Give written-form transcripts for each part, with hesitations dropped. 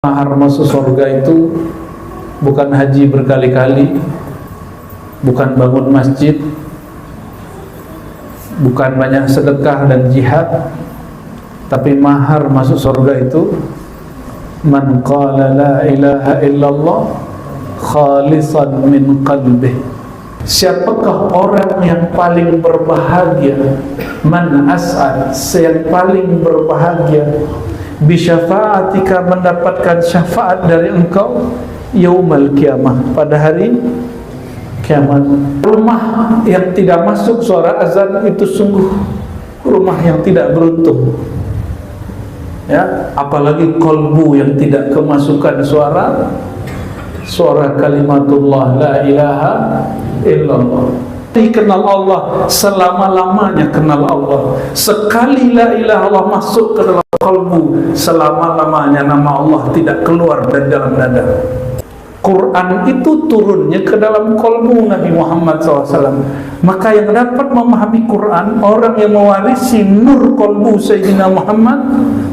Mahar masuk surga itu bukan haji berkali-kali, bukan bangun masjid, bukan banyak sedekah dan jihad, tapi mahar masuk surga itu man qala la ilaha illallah khalisan min qalbih. Siapakah orang yang paling berbahagia? Man as'ad, yang paling berbahagia bisyafa'atika, mendapatkan syafaat dari engkau yaumal kiamah, pada hari kiamat. Rumah yang tidak masuk suara azan itu sungguh rumah yang tidak beruntung, ya, apalagi kolbu yang tidak kemasukan suara kalimatullah la ilaha illallah. Kenal Allah, selama-lamanya kenal Allah. Sekali la ilaha illallah masuk ke dalam kalbu, selama-lamanya nama Allah tidak keluar dari dalam dada. Quran itu turunnya ke dalam kalbu Nabi Muhammad SAW. Maka yang dapat memahami Quran, orang yang mewarisi nur kalbu Sayyidina Muhammad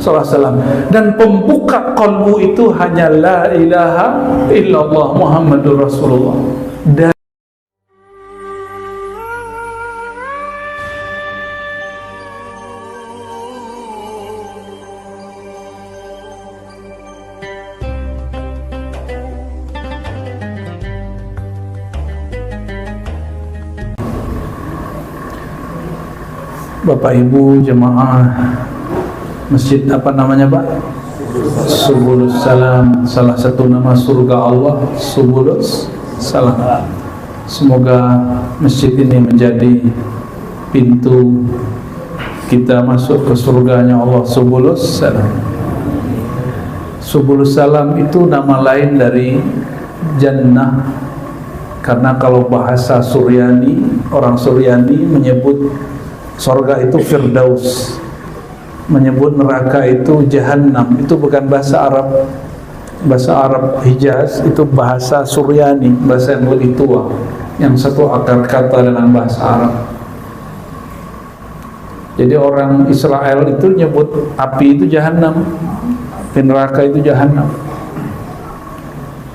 SAW. Dan pembuka kalbu itu hanya la ilaha illallah Muhammadur Rasulullah. Dan Bapak Ibu jemaah masjid apa namanya Pak? Subulus Salam, salah satu nama surga Allah, Subulus Salam. Semoga masjid ini menjadi pintu kita masuk ke surganya Allah, Subulus Salam. Subulus Salam itu nama lain dari Jannah, karena kalau bahasa Suryani, orang Suryani menyebut surga itu Firdaus, menyebut neraka itu Jahannam. Itu bukan bahasa Arab. Bahasa Arab Hijaz itu bahasa Suryani, bahasa yang lebih tua, yang satu akar kata dengan bahasa Arab. Jadi orang Israel itu nyebut api itu Jahannam, neraka itu Jahannam.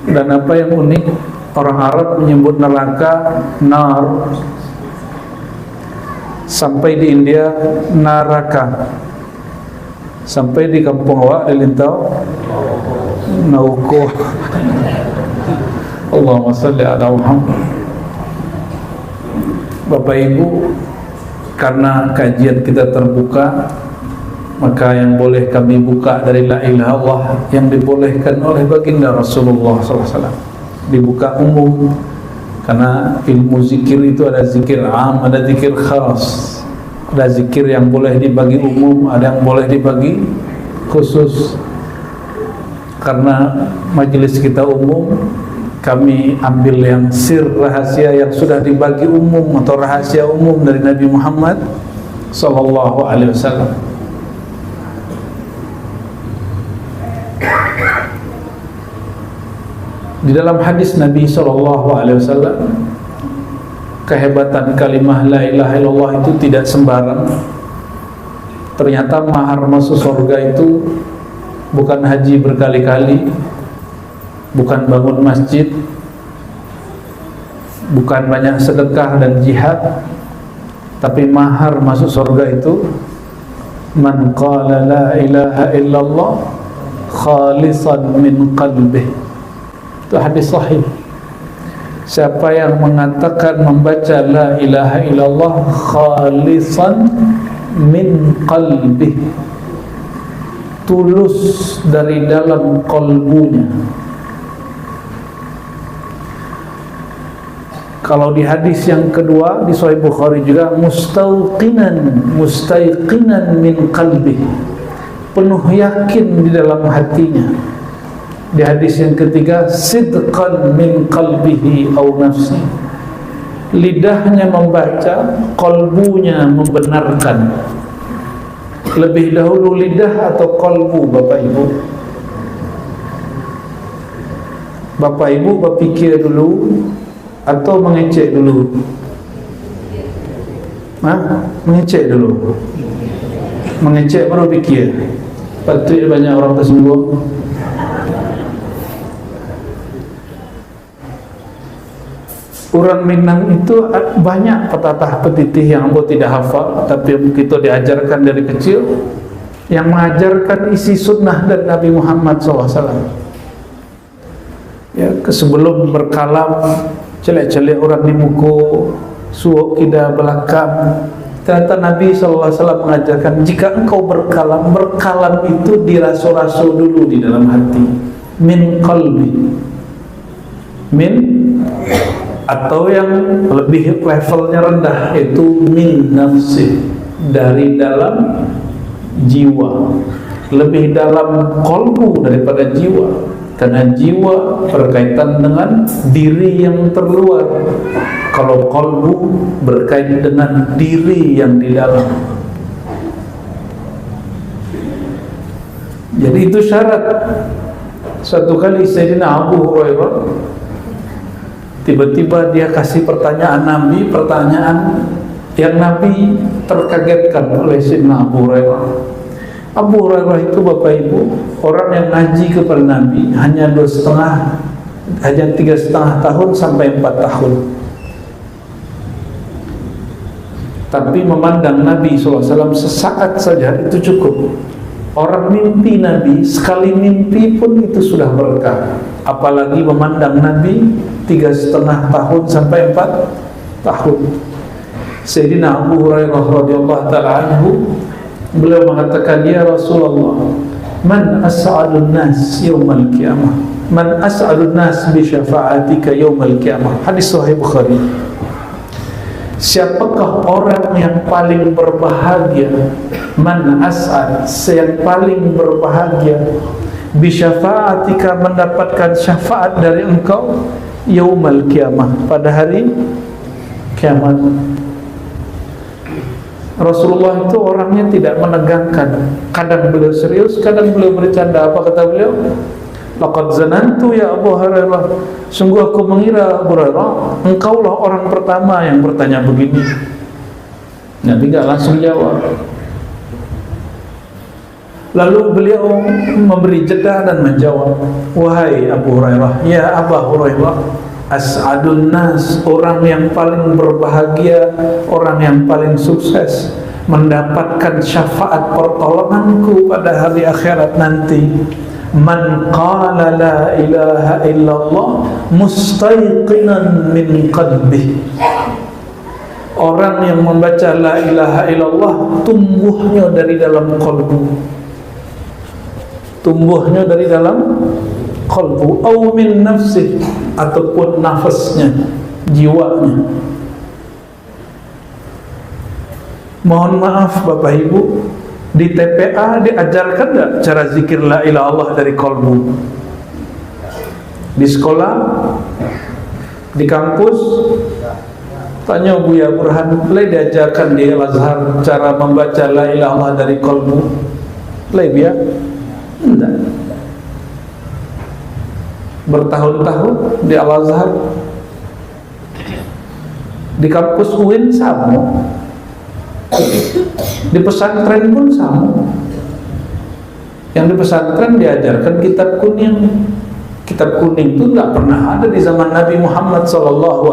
Dan apa yang unik, orang Arab menyebut neraka nar. Sampai di India naraka, sampai di kampung awak di Lintau nauko. Allahumma salli ala Muhammad. Bapak Ibu, karena kajian kita terbuka, maka yang boleh kami buka dari la ilaha illallah yang dibolehkan oleh baginda Rasulullah SAW, dibuka umum. Karena ilmu zikir itu ada zikir am, ada zikir khas. Ada zikir yang boleh dibagi umum, ada yang boleh dibagi khusus. Karena majelis kita umum, kami ambil yang sir, rahasia yang sudah dibagi umum atau rahasia umum dari Nabi Muhammad sallallahu alaihi wasallam. Di dalam hadis Nabi SAW, kehebatan kalimah la ilaha illallah itu tidak sembarang. Ternyata mahar masuk surga itu bukan haji berkali-kali, bukan bangun masjid, bukan banyak sedekah dan jihad, tapi mahar masuk surga itu man qala la ilaha illallah khalisan min qalbih. Itu hadis sahih. Siapa yang mengatakan membaca la ilaha illallah khalisan min qalbih, tulus dari dalam kalbunya. Kalau di hadis yang kedua di Sahih Bukhari juga mustaiqinan min qalbih, penuh yakin di dalam hatinya. Di hadis yang ketiga, sidqan min qalbihi au nafsi, lidahnya membaca, kalbunya membenarkan. Lebih dahulu lidah atau kalbu, Bapak Ibu? Bapak Ibu berpikir dulu atau mengecek dulu? Mengecek dulu. Mengecek baru pikir. Patut banyak orang tersinggung. Orang Minang itu banyak petatah petitih yang ambo tidak hafal, tapi kita diajarkan dari kecil, yang mengajarkan isi sunnah dari Nabi Muhammad SAW. Ya, sebelum berkalam celek-celek orang di muka, suuk kita belakang. Ternyata Nabi SAW mengajarkan, jika engkau berkalam, berkalam itu diraso-raso dulu di dalam hati. Min qalbi, min, atau yang lebih levelnya rendah, yaitu min nafsi, dari dalam jiwa. Lebih dalam qalbu daripada jiwa, karena jiwa berkaitan dengan diri yang terluar. Kalau qalbu berkaitan dengan diri yang di dalam. Jadi itu syarat. Suatu kali Sayyidina Abu Hurairah tiba-tiba dia kasih pertanyaan Nabi, pertanyaan yang Nabi terkagetkan oleh Sayyidina Abu Hurairah. Abu Hurairah itu Bapak Ibu orang yang ngaji kepada Nabi hanya 3,5 tahun sampai 4 tahun. Tapi memandang Nabi SAW sesaat saja itu cukup. Orang mimpi Nabi, sekali mimpi pun itu sudah berkah. Apalagi memandang Nabi 3,5 tahun sampai 4 tahun. Sayyidina Abu Hurairah radhiyallahu ta'ala anhu, beliau mengatakan, ya Rasulullah, man as'adun nas yaumal qiyamah, man as'adun nas bi syafa'atika yaumal qiyamah. Hadis sahih Bukhari. Siapakah orang yang paling berbahagia? Man as'ad, yang paling berbahagia, bi syafa'atika, mendapatkan syafaat dari engkau, yaumal qiyamah, pada hari kiamat. Rasulullah itu orangnya tidak menegangkan. Kadang beliau serius, kadang beliau bercanda. Apa kata beliau? Laqad zanantu ya Abu Hurairah, sungguh aku mengira Abu Hurairah, engkaulah orang pertama yang bertanya begini. Nabi tidak langsung jawab. Lalu beliau memberi jeda dan menjawab, wahai Abu Hurairah, ya Abu Hurairah, as'adun nas, orang yang paling berbahagia, orang yang paling sukses, mendapatkan syafaat pertolonganku pada hari akhirat nanti, man qala la ilaha illallah mustayqinan min qalbih, orang yang membaca la ilaha illallah tumbuhnya dari dalam qalbu, tumbuhnya dari dalam qalbu, au min nafsih, ataupun nafasnya, jiwanya. Mohon maaf Bapak Ibu, di TPA diajarkan tidak cara zikir la ilaha illallah dari qalbu? Di sekolah, di kampus, tanya Buya Burhan, boleh diajarkan di Al-Azhar cara membaca la ilaha illallah dari qalbu? Boleh ya? Tidak. Bertahun-tahun di Al-Azhar, di kampus UIN sama, di pesantren pun sama. Yang di pesantren diajarkan kitab kuning. Kitab kuning itu tidak pernah ada di zaman Nabi Muhammad SAW.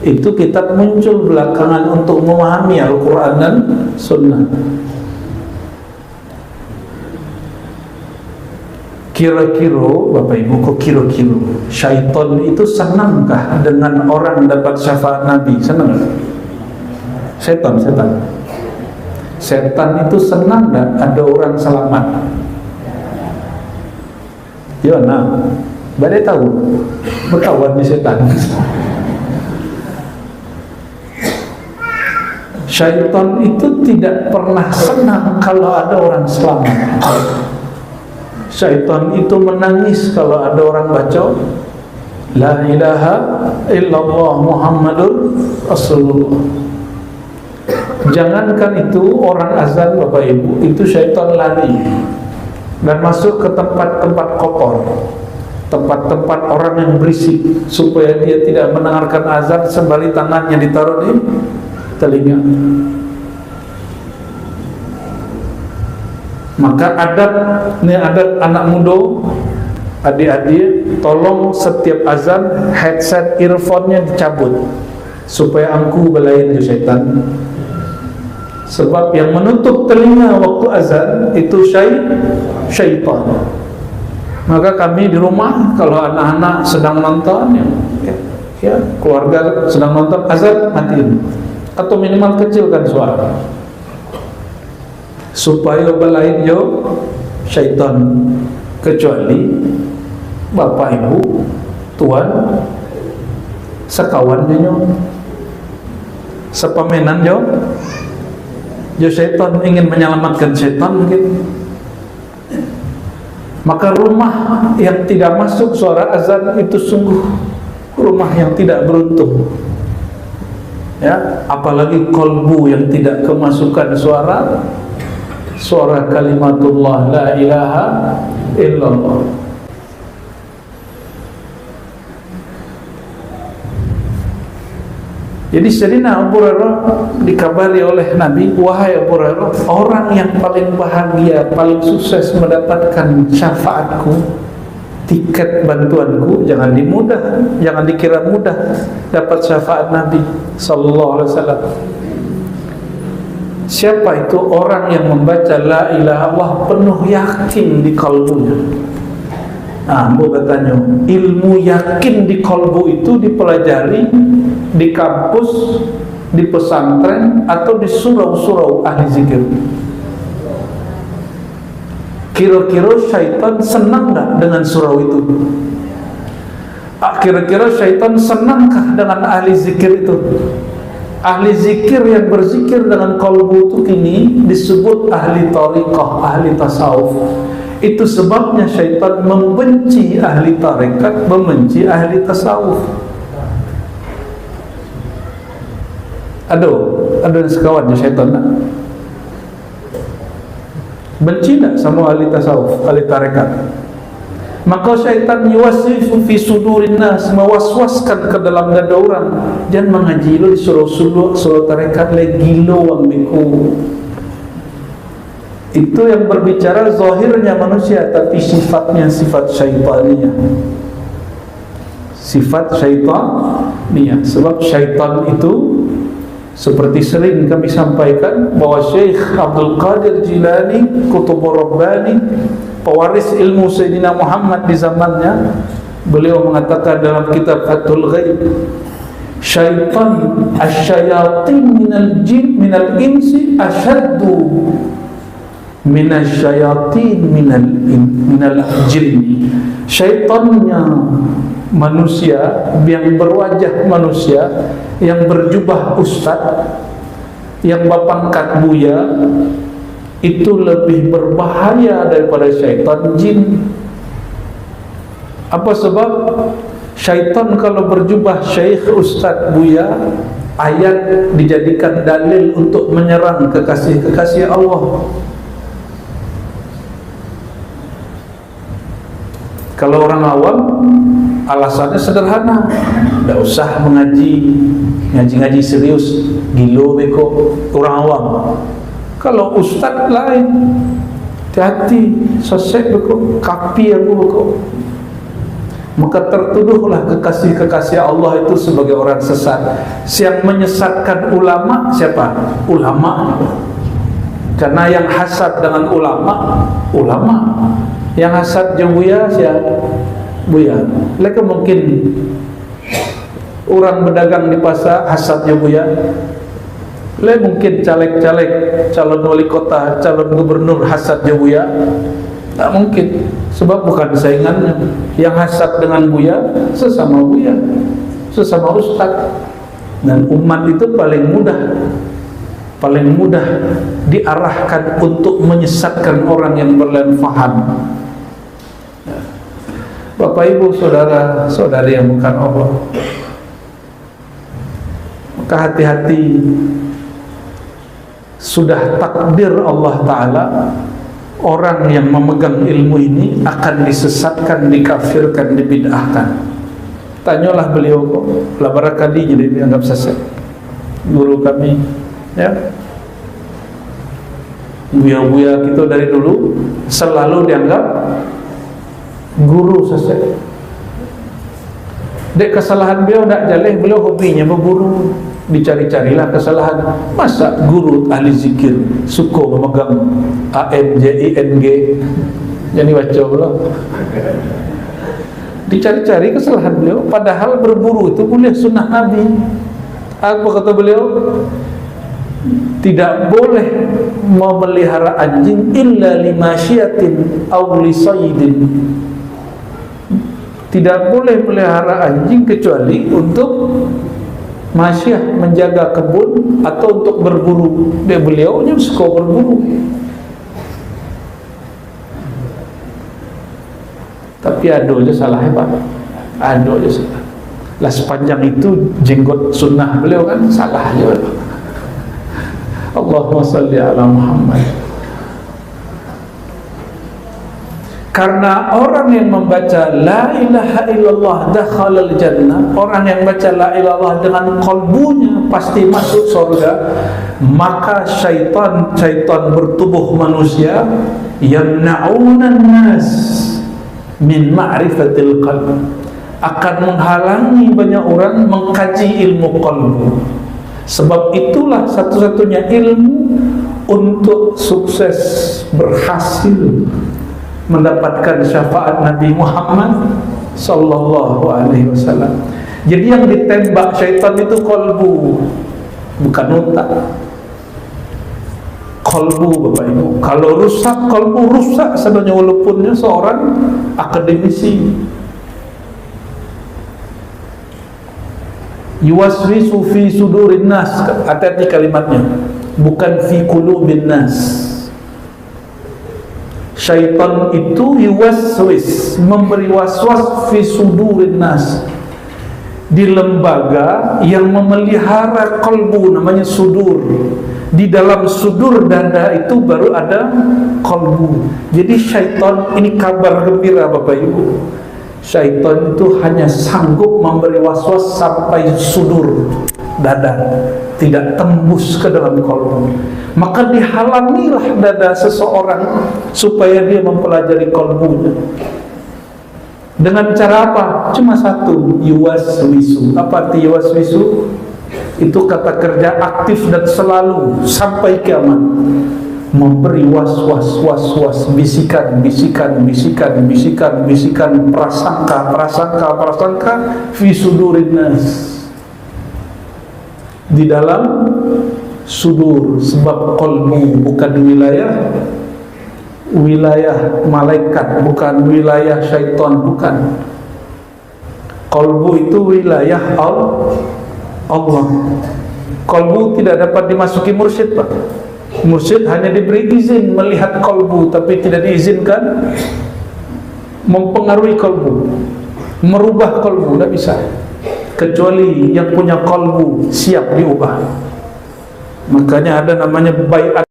Itu kitab muncul belakangan untuk memahami Al-Quran dan Sunnah. Kira-kira Bapak Ibu, kok kira-kira syaitan itu senangkah dengan orang dapat syafaat Nabi? Senang gak? Setan itu senang gak ada orang selamat? Ya, nah, badai tahu berkawan di setan. Syaitan itu tidak pernah senang kalau ada orang selamat. Syaitan itu menangis kalau ada orang baca la ilaha illallah Muhammadur Rasulullah. Jangankan itu orang azan Bapak Ibu, itu syaitan lari dan masuk ke tempat-tempat kotor, tempat-tempat orang yang berisik, supaya dia tidak mendengarkan azan sembari tangannya ditaruh di telinga. Maka adat anak muda Adik-adik, tolong setiap azan headset earphone-nya dicabut supaya angku belain ke syaitan. Sebab yang menutup telinga waktu azan itu syaitan. Maka kami di rumah kalau anak-anak sedang nonton ya keluarga sedang nonton, azan matiin atau minimal kecilkan suara supaya belain yo syaitan. Kecuali bapak ibu, tuan, sekawannya nyo, sepamenan yo syaitan ingin menyelamatkan syaitan mungkin. Maka rumah yang tidak masuk suara azan itu sungguh rumah yang tidak beruntung. Ya, apalagi kolbu yang tidak kemasukan suara kalimatullah la ilaha illallah. Jadi Sayyidina Abu Hurairah dikabari oleh Nabi, wahai Abu Hurairah, orang yang paling bahagia, paling sukses mendapatkan syafaatku, tiket bantuanku, jangan dikira mudah dapat syafaat Nabi sallallahu alaihi wasallam. Siapa itu? Orang yang membaca la ilaha illallah penuh yakin di kalbunya. Ambo katanya, ilmu yakin di kalbu itu dipelajari di kampus, di pesantren, atau di surau-surau ahli zikir. Kira-kira syaitan senang gak dengan surau itu? Kira-kira syaitan senangkah dengan ahli zikir itu? Ahli zikir yang berzikir dengan kalbu itu kini disebut ahli tariqah, ahli tasawuf. Itu sebabnya syaitan membenci ahli tarekat, membenci ahli tasawuf. Ada sekawannya syaitan nak? Benci tak sama ahli tasawuf, ahli tarekat? Maka syaitan yuwaswisu fi sudurin nas, mewaswaskan ke dalam dada orang, jangan mengaji lo di surau tarekat le gilo wang biku. Itu yang berbicara zahirnya manusia, tapi sifatnya sifat syaitaniyah. Sifat syaitaniyah. Sebab syaitan itu seperti sering kami sampaikan bahwa Syekh Abdul Qadir Jilani Qutbur Rabbani, pewaris ilmu Sayyidina Muhammad di zamannya, beliau mengatakan dalam kitab Fathul Ghaib, syaitan asyayatin minal insi asyaddu minasyayatin minal jinni. Syaitannya manusia yang berwajah manusia, yang berjubah ustaz, yang berpangkat buya, itu lebih berbahaya daripada syaitan jin. Apa sebab? Syaitan kalau berjubah syekh, ustaz, buya, ayat dijadikan dalil untuk menyerang kekasih-kekasih Allah. Kalau orang awam alasannya sederhana, tidak usah ngaji serius, gilo beko orang awam. Kalau ustaz lain, hati-hati, sosek beko, kapi aku beko. Maka tertuduhlah kekasih-kekasih Allah itu sebagai orang sesat. Yang menyesatkan ulama siapa? Ulama. Karena yang hasad dengan ulama. Yang hasad jeung buya siapa? Buya. Mereka mungkin orang berdagang di pasar hasadnya buya. Mungkin caleg-caleg, calon wali kota, calon gubernur hasadnya buya. Tak mungkin, sebab bukan saingannya. Yang hasad dengan buya, sesama ustaz. Dan umat itu paling mudah diarahkan untuk menyesatkan orang yang berlain faham. Bapak ibu saudara saudari yang bukan Allah, maka hati-hati. Sudah takdir Allah Ta'ala, orang yang memegang ilmu ini akan disesatkan, dikafirkan, dibid'ahkan. Tanyalah beliau kok, lah barakali jadi dianggap sesat. Guru kami, ya, buya-buya kita dari dulu selalu dianggap guru selesai. Dek kesalahan beliau tak jaleh, beliau hobinya berguru, dicari-carilah kesalahan. Masa guru ahli zikir suka memegang ANJING, jadi baca pula. Dicari-cari kesalahan beliau, padahal berburu itu boleh sunnah Nabi. Apa kata beliau? Tidak boleh memelihara anjing illa limasyiatin aw lisaydin. Tidak boleh melihara anjing kecuali untuk masyiah, menjaga kebun, atau untuk berburu. Dia beliau suka berburu. Tapi ada aja salah hebat. Ada aja salah. Lah sepanjang itu jenggot sunnah beliau kan salah aja. Allahumma salli ala Muhammad. Karena orang yang membaca la ilaha illallah dakhalal jannah, orang yang baca la ilaha illallah dengan qalbunya pasti masuk surga. Maka syaitan bertubuh manusia yamna'unan nas min ma'rifatil qalb, akan menghalangi banyak orang mengkaji ilmu qalbu. Sebab itulah satu-satunya ilmu untuk sukses, berhasil mendapatkan syafaat Nabi Muhammad sallallahu alaihi wasallam. Jadi yang ditembak syaitan itu kalbu, bukan otak. Kalbu, Bapak Ibu. Kalau rusak kalbu, rusak sebenarnya walaupun seorang akademisi. Yuwaswisu fi sudurin nas, hati-hati kalimatnya, bukan fi qulubin nas. Syaitan itu yuwaswis, memberi waswas fi sudurin nas, di lembaga yang memelihara kalbu, namanya sudur. Di dalam sudur dada itu baru ada kalbu. Jadi syaitan, ini kabar gembira Bapak Ibu, syaitan itu hanya sanggup memberi waswas sampai sudur dada, tidak tembus ke dalam kalbu. Maka dihalangilah dada seseorang supaya dia mempelajari kalbunya. Dengan cara apa? Cuma satu, yuwaswisu. Apa arti yuwaswisu? Itu kata kerja aktif dan selalu sampai kiamat, memberi was-was, bisikan, prasangka fi sudurin nas, di dalam sudur. Sebab qalbu bukan wilayah malaikat, bukan wilayah syaitan, bukan. Qalbu itu wilayah Allah. Qalbu tidak dapat dimasuki mursyid, Pak. Mursyid hanya diberi izin melihat qalbu, tapi tidak diizinkan mempengaruhi qalbu, merubah qalbu, tidak bisa. Kecuali yang punya qalbu siap diubah. Makanya ada namanya baiat,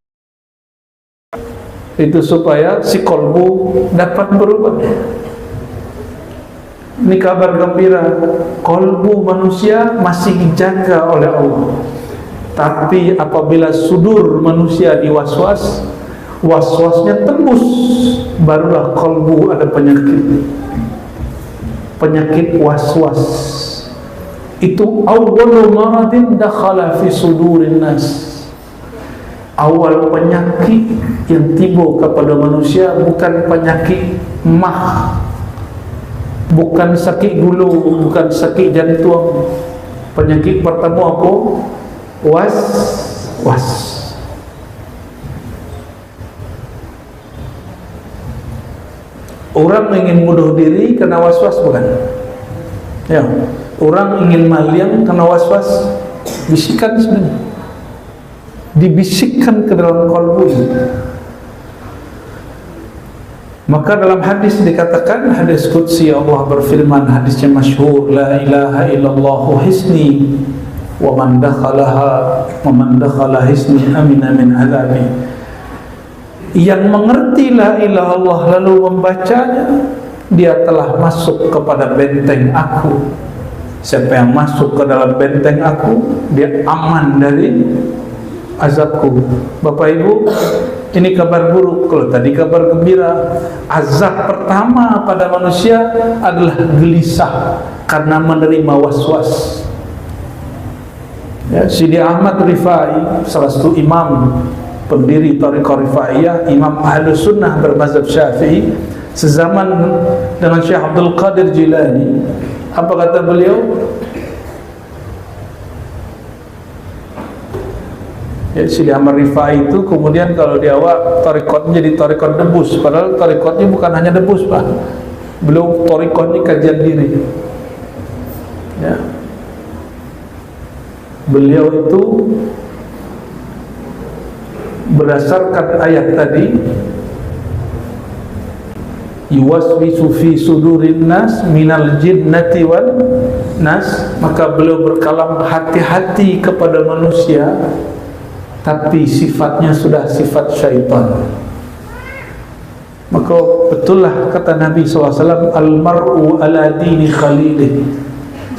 itu supaya si qalbu dapat berubah. Ini kabar gembira, qalbu manusia masih dijaga oleh Allah. Tapi apabila sudur manusia diwaswas, waswasnya tembus, barulah qalbu ada penyakit waswas. Itu awwalu maradin dakhala fi sudurin nas. Awal penyakit yang timbul kepada manusia bukan penyakit mah, bukan sakit gulu, bukan sakit jantung. Penyakit pertama apa? Was. Orang ingin bunuh diri karena was-was, bukan? Ya. Orang ingin maliang karena was-was, bisikan sebenarnya, dibisikkan ke dalam kalbu. Maka dalam hadis dikatakan, hadis qudsi, Allah berfirman, hadisnya masyhur, la ilaha illallah hisni wa man dakhala hisni amina min adzabi. Yang mengerti la ilaha illallah lalu membacanya, dia telah masuk kepada benteng aku. Siapa yang masuk ke dalam benteng aku, dia aman dari azabku. Bapak Ibu, Ini kabar buruk. Kalau tadi kabar gembira. Azab pertama pada manusia adalah gelisah karena menerima was-was. Ya, Sidi Ahmad Rifai, salah satu imam pendiri Thariqah Rifaiyah, imam Ahlus Sunnah bermazhab Syafi'i, sezaman dengan Syekh Abdul Qadir Jilani. Apa kata beliau? Ya, Sidi Ahmad Rifai itu kemudian kalau di awal thariqatnya jadi thariqat debus, padahal thariqatnya bukan hanya debus, Pak. Beliau thariqatnya kajian diri. Ya. Beliau itu berdasarkan ayat tadi, yuwaswisu fi sudurin nas minal jinnati wal nas, maka beliau berkalam hati-hati kepada manusia, tapi sifatnya sudah sifat syaitan. Maka betullah kata Nabi SAW, al-mar'u ala dini khalilih.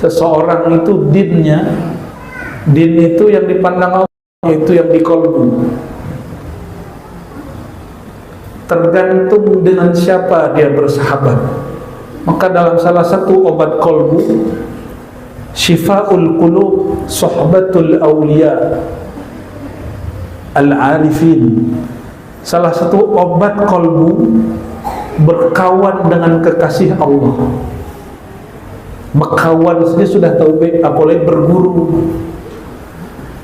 Seseorang itu dinnya, din itu yang dipandang Allah, itu yang di kolbu. Tergantung dengan siapa dia bersahabat. Maka dalam salah satu obat kolbu, Syifaul Qulub Sohbatul Awliya Al-Arifin, salah satu obat kolbu berkawan dengan kekasih Allah. Berkawan saja sudah taufik, apalagi berguru.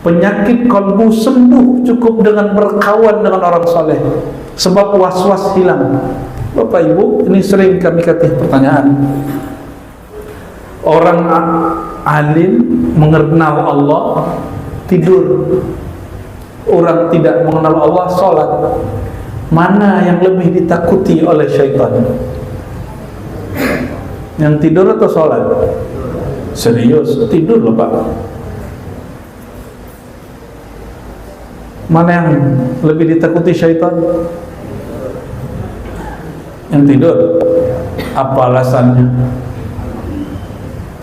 Penyakit kolbu sembuh cukup dengan berkawan dengan orang saleh, sebab was-was hilang. Bapak Ibu, ini sering kami kasih pertanyaan. Orang alim mengenal Allah tidur, orang tidak mengenal Allah sholat. Mana yang lebih ditakuti oleh syaitan? Yang tidur atau sholat? Serius, tidur loh Pak. Mana yang lebih ditakuti syaitan? Yang tidur. Apa alasannya?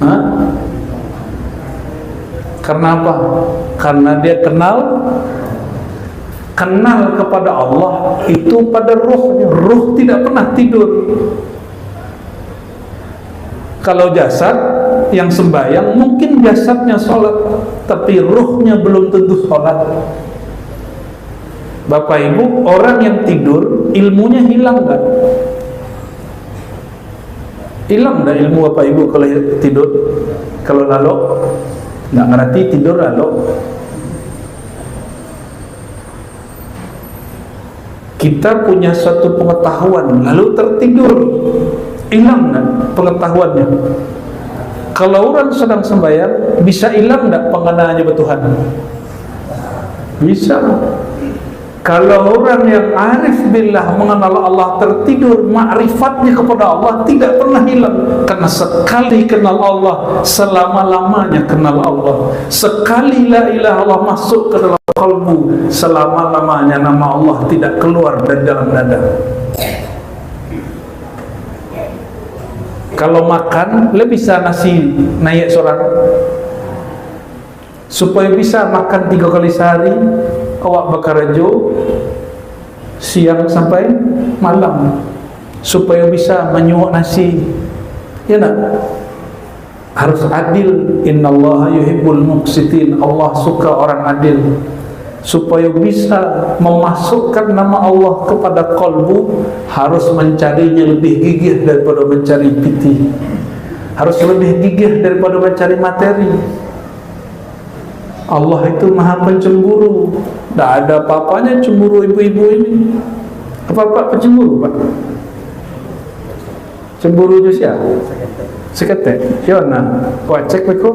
Hah? Karena apa? Karena dia kenal kepada Allah itu pada ruhnya. Ruh tidak pernah tidur. Kalau jasad yang sembahyang mungkin jasadnya sholat, tapi ruhnya belum tentu sholat. Bapak Ibu, orang yang tidur ilmunya hilang kan? Hilang dah ilmu Bapak Ibu kalau tidur. Kalau lalu nggak ngerti tidur lalu. Kita punya suatu pengetahuan lalu tertidur, hilang nggak pengetahuannya? Kalau orang sedang sembahyang bisa hilang nggak pengenaannya bertuhan? Bisa. Kalau orang yang arif billah mengenal Allah tertidur, ma'rifatnya kepada Allah tidak pernah hilang. Karena sekali kenal Allah, selama-lamanya kenal Allah. Sekali la ilaha Allah masuk ke dalam kalbu, selama-lamanya nama Allah tidak keluar dari dalam dada. Kalau makan, lebih bisa nasi naik seorang. Supaya bisa makan 3 kali sehari, awak bakar rejo siang sampai malam, supaya bisa menyuak nasi. Ya nak? Harus adil. Innallaha yuhibbul muqsitin. Allah suka orang adil. Supaya bisa memasukkan nama Allah kepada kalbu, harus mencarinya lebih gigih daripada mencari piti. Harus lebih gigih daripada mencari materi. Allah itu maha pencemburu. Tak ada apa-apanya cemburu ibu-ibu ini. Apa-apa pencemburu Pak? Cemburu je siapa? Seketek. Yona, kau cek beku.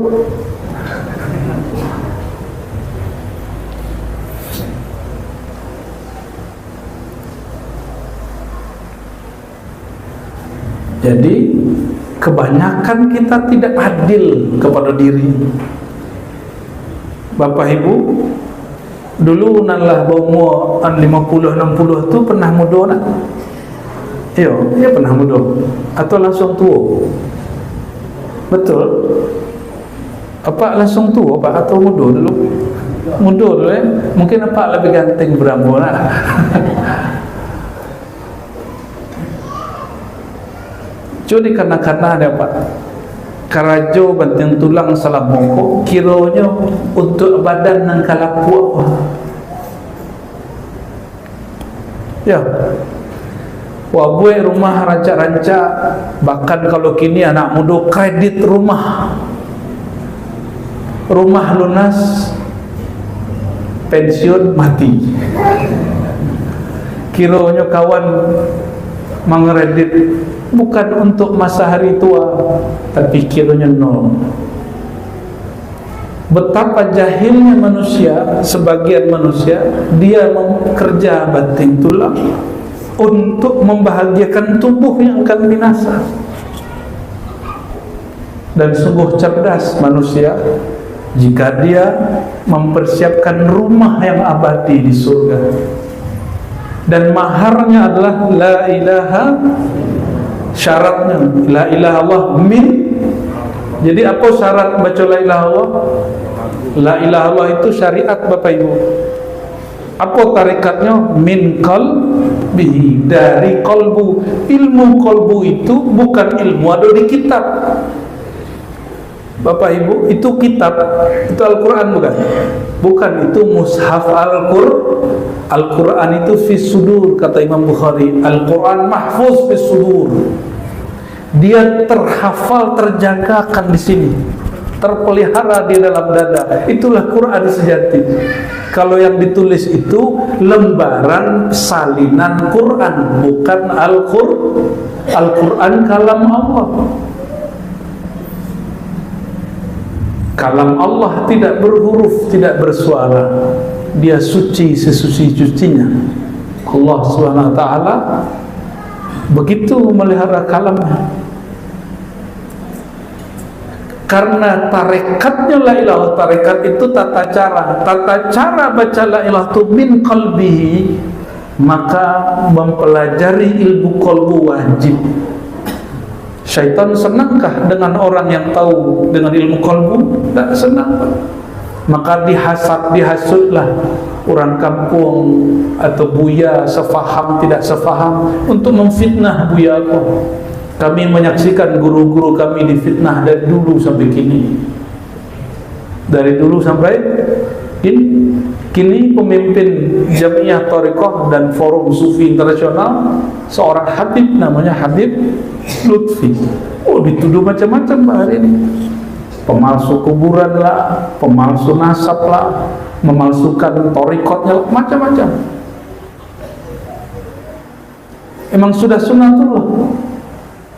Jadi kebanyakan kita tidak adil kepada diri. Bapak Ibu, dulu nalah umur 50-60 tu pernah muda nak? Yo, dia pernah muda atau langsung tua? Betul? Apa langsung tua Pak atau muda dulu? Muda dulu Mungkin apa lebih ganteng berambut lah. karajo di kana-kana ada Pak. Karajo banting tulang salah mongko kironya untuk badan nang kalapu. Ya. Wabue rumah ranca-ranca, bahkan kalau kini anak muda kredit rumah lunas, pensiun mati. Kironya kawan mengredit bukan untuk masa hari tua, tapi kironya nol. Betapa jahilnya manusia, sebagian manusia, dia bekerja banting tulang untuk membahagiakan tubuh yang akan binasa. Dan sungguh cerdas manusia jika dia mempersiapkan rumah yang abadi di surga. Dan maharnya adalah la ilaha, syaratnya la ilaha Allah min. Jadi apa syarat baca la ilaha Allah? La ilaha Allah itu syariat Bapak Ibu. Apa tarikatnya? Min qalbihi, dari kolbu. Ilmu kolbu itu bukan ilmu ada di kitab Bapak Ibu, itu kitab, itu Al-Quran bukan? Bukan, itu mushaf Al-Quran itu fis sudur, kata Imam Bukhari. Al-Quran mahfuz fis sudur. Dia terhafal, terjagakan di sini, terpelihara di dalam dada. Itulah Quran sejati. Kalau yang ditulis itu lembaran salinan Quran, bukan Al-Quran kalam Allah. Kalam Allah tidak berhuruf, tidak bersuara. Dia suci sesuci-sucinya. Allah Subhanahu wa taala begitu memelihara kalamnya. Karena tarekatnya la ilaha, tarekat itu tata cara baca la ilaha itu min qalbihi, maka mempelajari ilmu qalbu wajib. Syaitan senangkah dengan orang yang tahu dengan ilmu qalbu? Tak senang. Maka dihasutlah orang kampung atau buya sefaham tidak sefaham untuk memfitnah buya apa. Kami menyaksikan guru-guru kami difitnah dari dulu sampai kini. Dari dulu sampai kini pemimpin Jamiah Thariqah dan Forum Sufi Internasional seorang Habib namanya Habib Lutfi. Oh, dituduh macam-macam hari ini. Pemalsu kuburan lah, pemalsu nasab lah, memalsukan thariqatnya lah, macam-macam. Emang sudah sunatullah.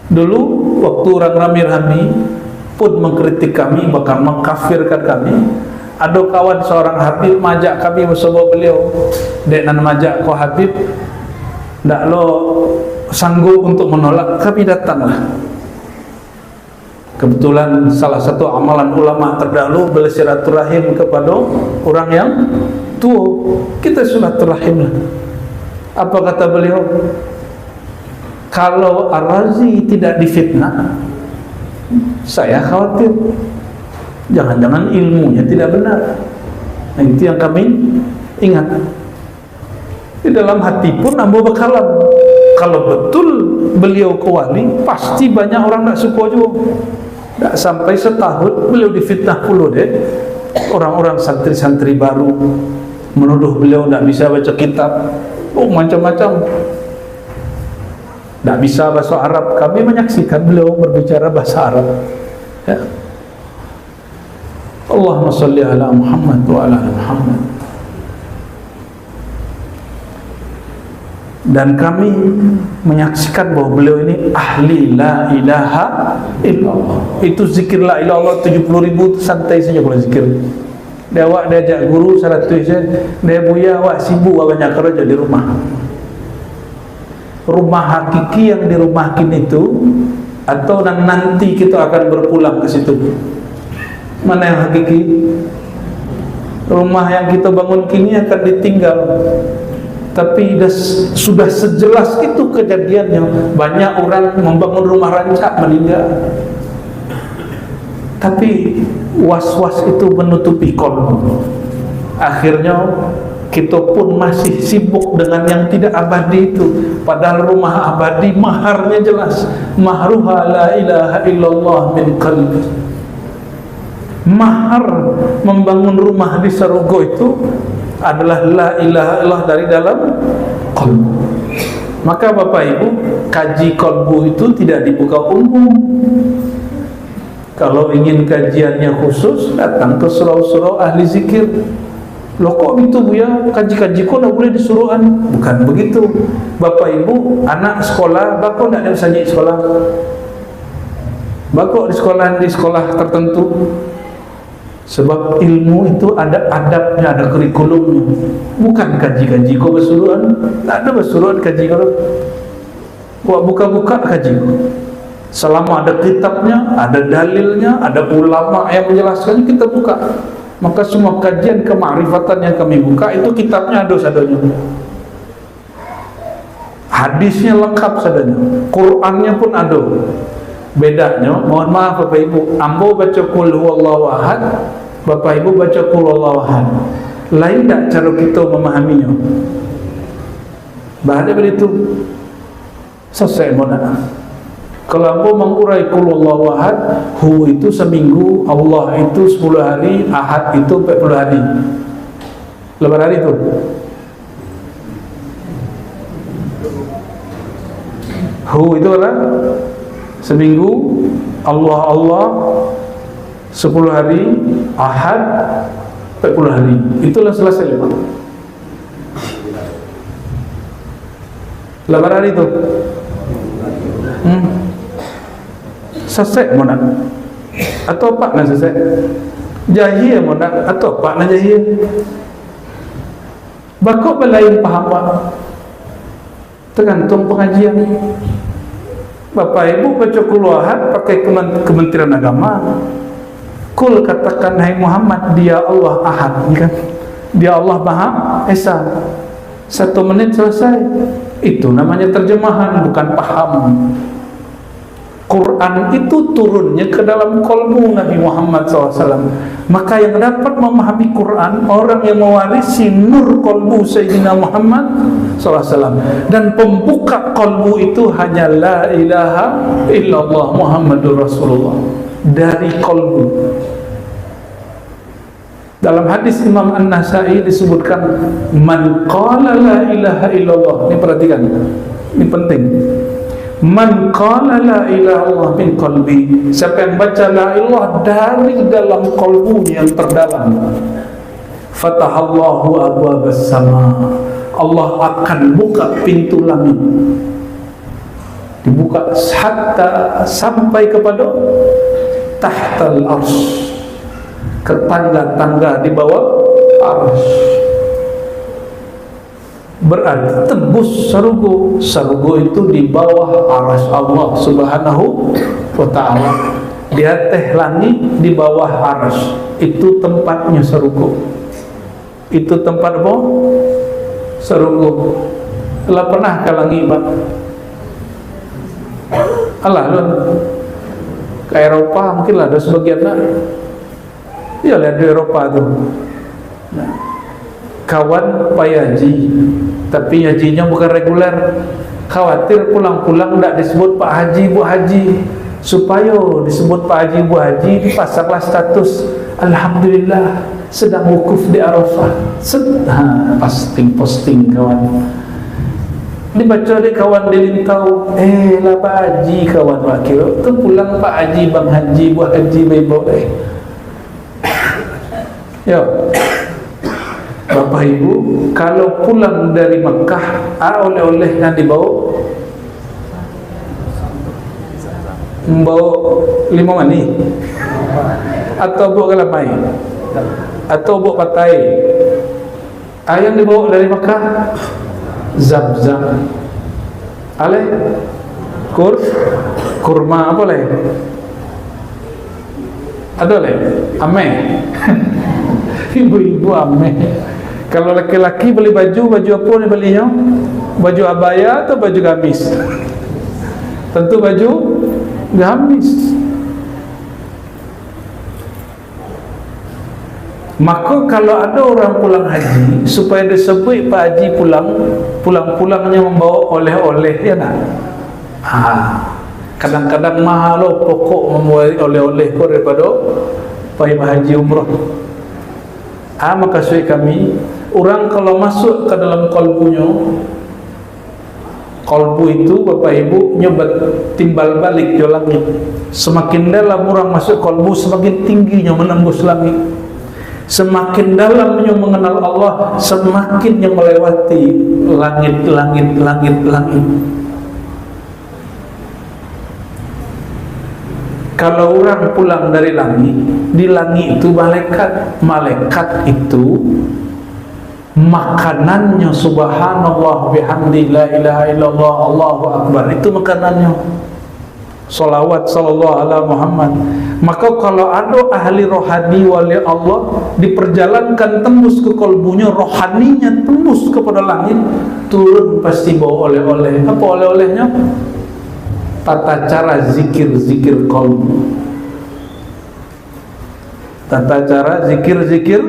Dulu waktu orang rame-rame pun mengkritik kami, bahkan mengkafirkan kami. Ada kawan seorang Habib majak kami bersama beliau. Dek nan majak ko Habib, ndak lo sanggup untuk menolak, kami datanglah. Kebetulan salah satu amalan ulama terdahulu bersilaturahim kepada orang yang tua. Kita silaturahim lah. Apa kata beliau? Kalau Ar-Razi tidak difitnah, saya khawatir jangan-jangan ilmunya tidak benar. Nah, itu yang kami ingat. Di dalam hati pun ambo bekalam, kalau betul beliau kewali, pasti banyak orang tak suka juga. Tak sampai setahun beliau difitnah puluh deh. Orang-orang santri-santri baru menuduh beliau tak bisa baca kitab. Oh, macam-macam. Tak bisa bahasa Arab. Kami menyaksikan beliau berbicara bahasa Arab. Ya. Allahumma salli ala Muhammad wa ala Muhammad. Dan kami menyaksikan bahwa beliau ini ahli la ilaha illallah. Itu zikir la ilaha illallah 70.000 santai saja kalau zikir. Dia awak dia ajak guru 100 saja. Dia buya awak sibuk banyak kerja di rumah. Rumah hakiki yang dirumahin itu, atau nanti kita akan berpulang ke situ. Mana yang hakiki? Rumah yang kita bangun kini akan ditinggal. Tapi sudah sejelas itu kejadiannya. Banyak orang membangun rumah rancak meninggal. Tapi was-was itu menutupi kolbu. Akhirnya kita pun masih sibuk dengan yang tidak abadi itu, padahal rumah abadi maharnya jelas, mahruha la ilaha illallah min qalbi. Mahar membangun rumah di surga itu adalah la ilaha illallah dari dalam qalbu. Maka Bapak Ibu, kaji qalbu itu tidak dibuka umum. Kalau ingin kajiannya khusus, datang ke surau-surau ahli zikir. Loh kok gitu Bu ya, kaji-kaji kok tak boleh disuruhan? Bukan begitu Bapak Ibu. Anak sekolah, bako tak ada saja sekolah, bako di sekolah tertentu. Sebab ilmu itu ada adabnya, ada kurikulumnya. Bukan kaji-kaji kok bersuruhan. Tak ada bersuruhan kaji kalau buat buka-buka kaji. Selama ada kitabnya, ada dalilnya, ada ulama yang menjelaskannya, kita buka. Maka semua kajian kemakrifatan yang kami buka itu kitabnya ada sadanya, hadisnya lengkap sadanya, Qurannya pun ada. Bedanya, mohon maaf Bapak Ibu, ambo baca qul huwallahu ahad, Bapak Ibu baca qul huwallahu ahad. Lain tak cara kita memahaminya? Bahaya begitu. Selesai mana? Kalau ambo mengurai qul huwallahu ahad, hu itu seminggu, Allah itu 10 hari, ahad itu 40 hari. Berapa hari itu? Hu itu adalah seminggu, Allah 10 hari, ahad 40 hari. Itulah selesai. Berapa hari itu? Selesai mana? Atau apa nak selesai? Jahil mana? Atau apa nak jahil? Bakok belain paham apa? Tergantung pengajian. Bapak Ibu baca qul ahad pakai Kementerian Agama. Kul katakan hai Muhammad, dia Allah ahad, kan? Dia Allah Maha Esa. 1 menit selesai. Itu namanya terjemahan, bukan paham. Quran itu turunnya ke dalam qalbu Nabi Muhammad SAW. Maka yang dapat memahami Quran, orang yang mewarisi nur qalbu Sayyidina Muhammad SAW. Dan pembuka qalbu itu hanya la ilaha illallah Muhammadur Rasulullah, dari qalbu. Dalam hadis Imam An-Nasai disebutkan, man qala la ilaha illallah. Ini perhatikan, ini penting. Man qala la ilaha illallah min qalbi, siapa yang baca la ilah dari dalam qalbunya yang terdalam, fatahallahu abwabas sama, Allah akan buka pintu langit, dibuka hatta sampai kepada tahtal arsy, ke tangga-tangga di bawah arsy. Berarti tembus surga. Surga itu di bawah arsy Allah Subhanahu wa ta'ala. Di atas langit, di bawah arsy. Itu tempatnya surga. Itu tempat apa? Surga. Telah pernah ke langit, Pak? Alah, ke Eropa mungkin lah ada sebagian lah. Ya, lihat di Eropa tu. Kawan payaji, tapi hajinya bukan reguler. Khawatir pulang-pulang tak disebut Pak Haji, Bu Haji. Supaya disebut Pak Haji, Bu Haji, dipasanglah status alhamdulillah sedang wukuf di Arafah. Posting kawan. Dibaca di kawan di Lintau, lah Pak Haji kawan wakil. Tu pulang Pak Haji, Bang Haji, Bu Haji, Bebo. Yo, Bapak Ibu, kalau pulang dari Mekah, oleh-oleh yang dibawa, membawa 5 mani, atau bawa galamai, atau bawa patai. Yang dibawa dari Mekah, Zam-zam, kurma apa leh? Ada leh, ame. Ibu-ibu ame. Kalau laki-laki beli baju apa ni belinya? Baju abaya atau baju gamis? Tentu baju gamis. Maka kalau ada orang pulang haji, supaya disebut Pak Haji pulang-pulangnya membawa oleh-oleh, ya nak? Kadang-kadang mahal loh pokok membawa oleh-oleh kau daripada payah haji umrah. Maka suai kami, orang kalau masuk ke dalam kalbunya, kalbu itu Bapak Ibu nyobat timbal balik ke langit. Semakin dalam orang masuk kalbu, semakin tingginya menembus langit. Semakin dalamnya mengenal Allah, semakin yang melewati langit. Kalau orang pulang dari langit, di langit itu malaikat itu makanannya subhanallah bihamdi la ilaha illallah Allahu akbar, itu makanannya. Salawat sallallahu ala Muhammad. Maka kalau ada ahli rohani wali Allah, diperjalankan tembus ke kalbunya, rohaninya tembus kepada langit, turun pasti bawa oleh-oleh. Apa oleh-olehnya? Tata cara zikir-zikir kalbu, tata cara zikir-zikir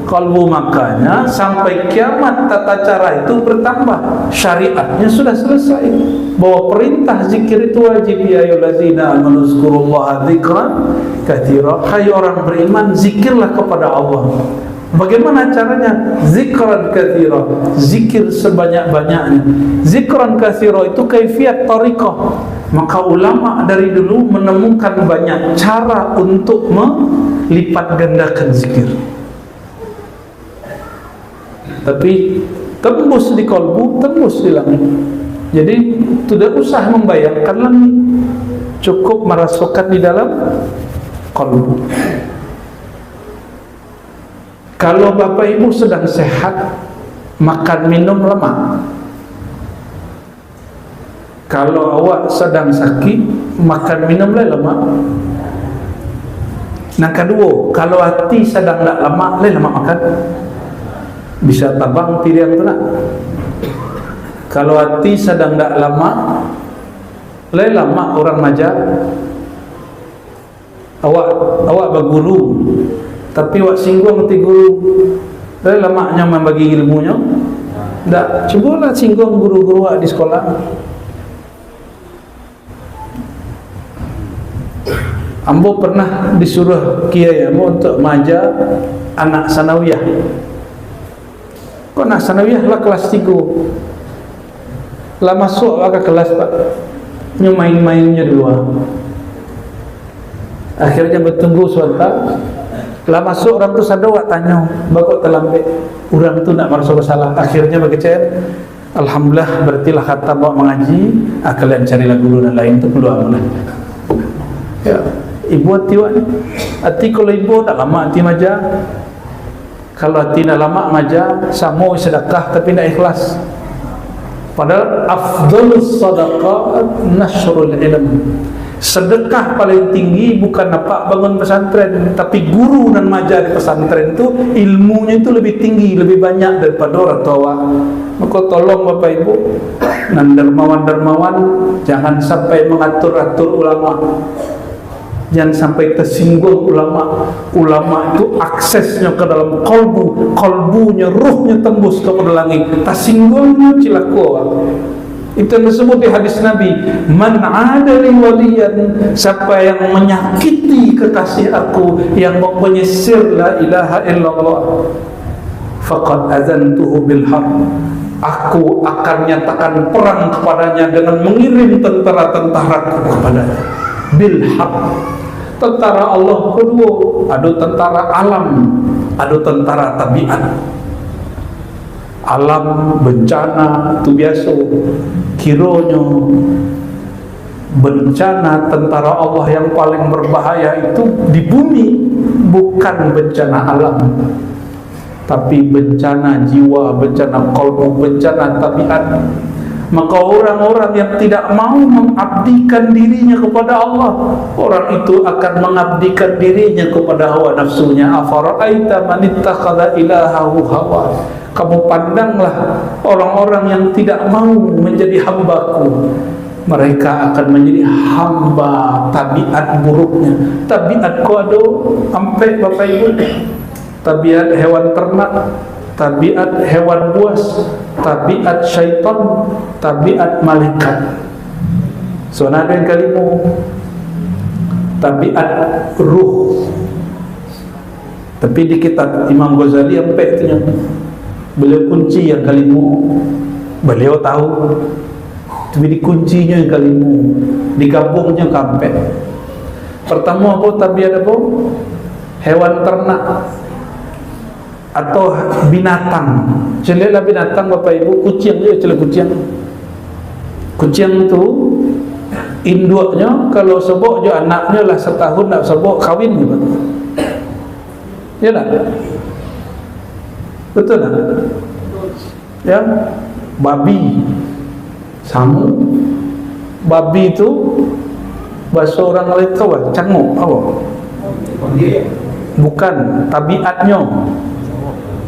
kalbu. Makanya sampai kiamat tata cara itu bertambah. Syariatnya sudah selesai bahwa perintah zikir itu wajib. Ya ayyuhallazina amanu zkurullaha dzikran katsira. Hai orang beriman, zikirlah kepada Allah. Bagaimana caranya? Zikran katsira, zikir sebanyak-banyaknya. Zikran katsira itu kaifiat tariqah. Maka ulama dari dulu menemukan banyak cara untuk melipat gandakan zikir. Tapi tembus di kalbu, tembus di langit. Jadi tidak usah membayangkan langit, cukup merasakan di dalam kalbu. Kalau Bapak Ibu sedang sehat, makan minum lemak. Kalau awak sedang sakit, makan minum lemak. Nah kedua, kalau hati sedang tak lemak, lemak makan. Bisa tabang pilihan tu nak. Kalau hati sedang tak lama, lama orang maja. Awak berguru, tapi awak singgung hati guru. Lamaknya membagi ilmunya. Tak, cubalah singgung guru-guru awak di sekolah. Ambo pernah disuruh kiai ambo untuk maja anak sanawiyah. Kau nak sanawiyah lah kelas 3. Lah masuk lah ke kelas Pak, main-mainnya dulu. Akhirnya bertunggu sebentar. Lah masuk orang tu sadar awak tanya, bakok terlambat. Orang tu nak merasa bersalah. Akhirnya berkecil. Alhamdulillah, berartilah kata bawa mengaji. Kalian carilah guru dan lain tu peluang mana. Ya, ibu hati awak ni. Hati kalau ibu tak lama hati maja. Kalau hati nak lama maja, sama sedekah tapi nak ikhlas. Padahal afdhalus sadaqah nashrul ilm. Sedekah paling tinggi bukan nampak bangun pesantren, tapi guru dan maja di pesantren itu ilmunya itu lebih tinggi, lebih banyak daripada orang tua. Maka tolong Bapak Ibu dan dermawan-dermawan, jangan sampai mengatur-atur ulama. Jangan sampai tersinggung ulama. Ulama itu aksesnya ke dalam kalbu, kalbunya, ruhnya tembus kepada langit. Tersinggungnya cilaka. Itu yang disebut di hadis Nabi, man adali waliyan, siapa yang menyakiti kekasih aku, yang menyisir la ilaha illallah, faqad azantuhu bil harb, aku akan nyatakan perang kepadanya dengan mengirim tentara-tentaraku kepadanya. Bil harb, tentara Allah kedua, ada tentara alam, ada tentara tabiat. Alam bencana itu biasa, kiranya bencana tentara Allah yang paling berbahaya itu di bumi bukan bencana alam, tapi bencana jiwa, bencana qalbu, bencana tabiat. Maka orang-orang yang tidak mau mengabdikan dirinya kepada Allah, orang itu akan mengabdikan dirinya kepada hawa nafsunya. Afara'aita man ittakhadha ilahahu hawa. Kamu pandanglah orang-orang yang tidak mau menjadi hambaku, mereka akan menjadi hamba tabiat buruknya. Tabiat kau ada sampai Bapak Ibu, tabiat hewan ternak, tabiat hewan buas, tabiat syaitan, tabiat malaikat. So ada yang kalimu tabiat ruh. Tapi di kitab Imam Ghazali sampai itu beliau kunci yang kalimu, beliau tahu. Tapi dikuncinya yang kalimu, digabungnya sampai. Pertama apa tabiat apa? Hewan ternak atau binatang. Celilah binatang Bapak Ibu, kucing dia celah kucing. Kucing itu induknya kalau sebok je anaknya lah setahun nak sebok kawin gitu. Ya tak? Betul tak? Ya, babi sama. Babi itu bahasa orang lain tahu apa? Canguk apa? Bukan, tabiatnya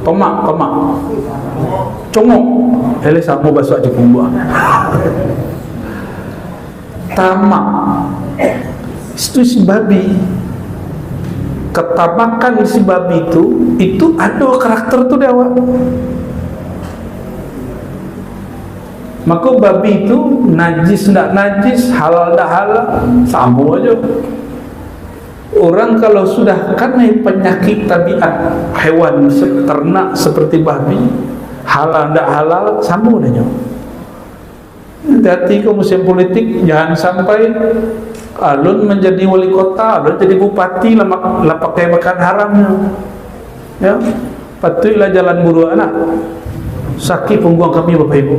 tomak. Congok. Hele sama bahasa Jepun buah. Tamak. Itu si babi. Ketamakan si babi itu ada karakter tu dia awak. Maka babi itu najis tak najis, halal tak halal, sama aja. Orang kalau sudah kena penyakit tabiat hewan ternak seperti babi, halal tak halal, sama aja. Hati-hati ke musim politik, jangan sampai alun menjadi wali kota, alun jadi bupati lah pakai makan haramnya. Ya, patutlah jalan buru anak. Sakit punggung kami Bapak Ibu.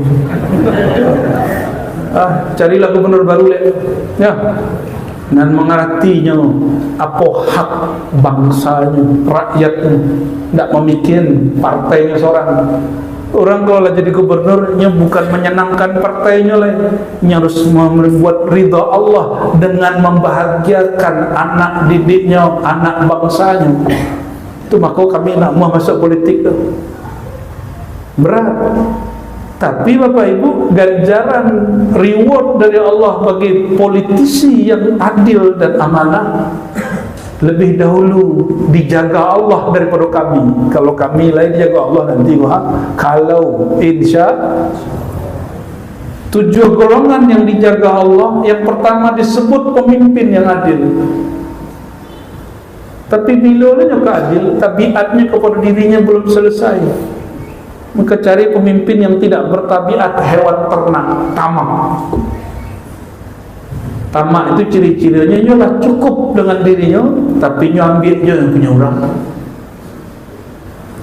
Carilah gubernur baru ya. Dan mengertinya apa hak bangsanya, rakyatnya, tidak memikir partainya seorang. Orang kalau jadi gubernurnya bukan menyenangkan partainya lah, harus membuat ridha Allah dengan membahagiakan anak didiknya, anak bangsanya. Itu maka kami nak mau masuk politik tu berat. Tapi Bapak Ibu, ganjaran reward dari Allah bagi politisi yang adil dan amanah lebih dahulu dijaga Allah daripada kami. Kalau kami lain dijaga Allah nanti kalau insya 7 golongan yang dijaga Allah. Yang pertama disebut pemimpin yang adil. Tapi bila dia adil, tabiatnya kepada dirinya belum selesai, maka cari pemimpin yang tidak bertabiat hewan ternak, tamak. Tamak itu ciri-cirinya nyolah cukup dengan dirinya, tapi nyo ambil je yang punya orang.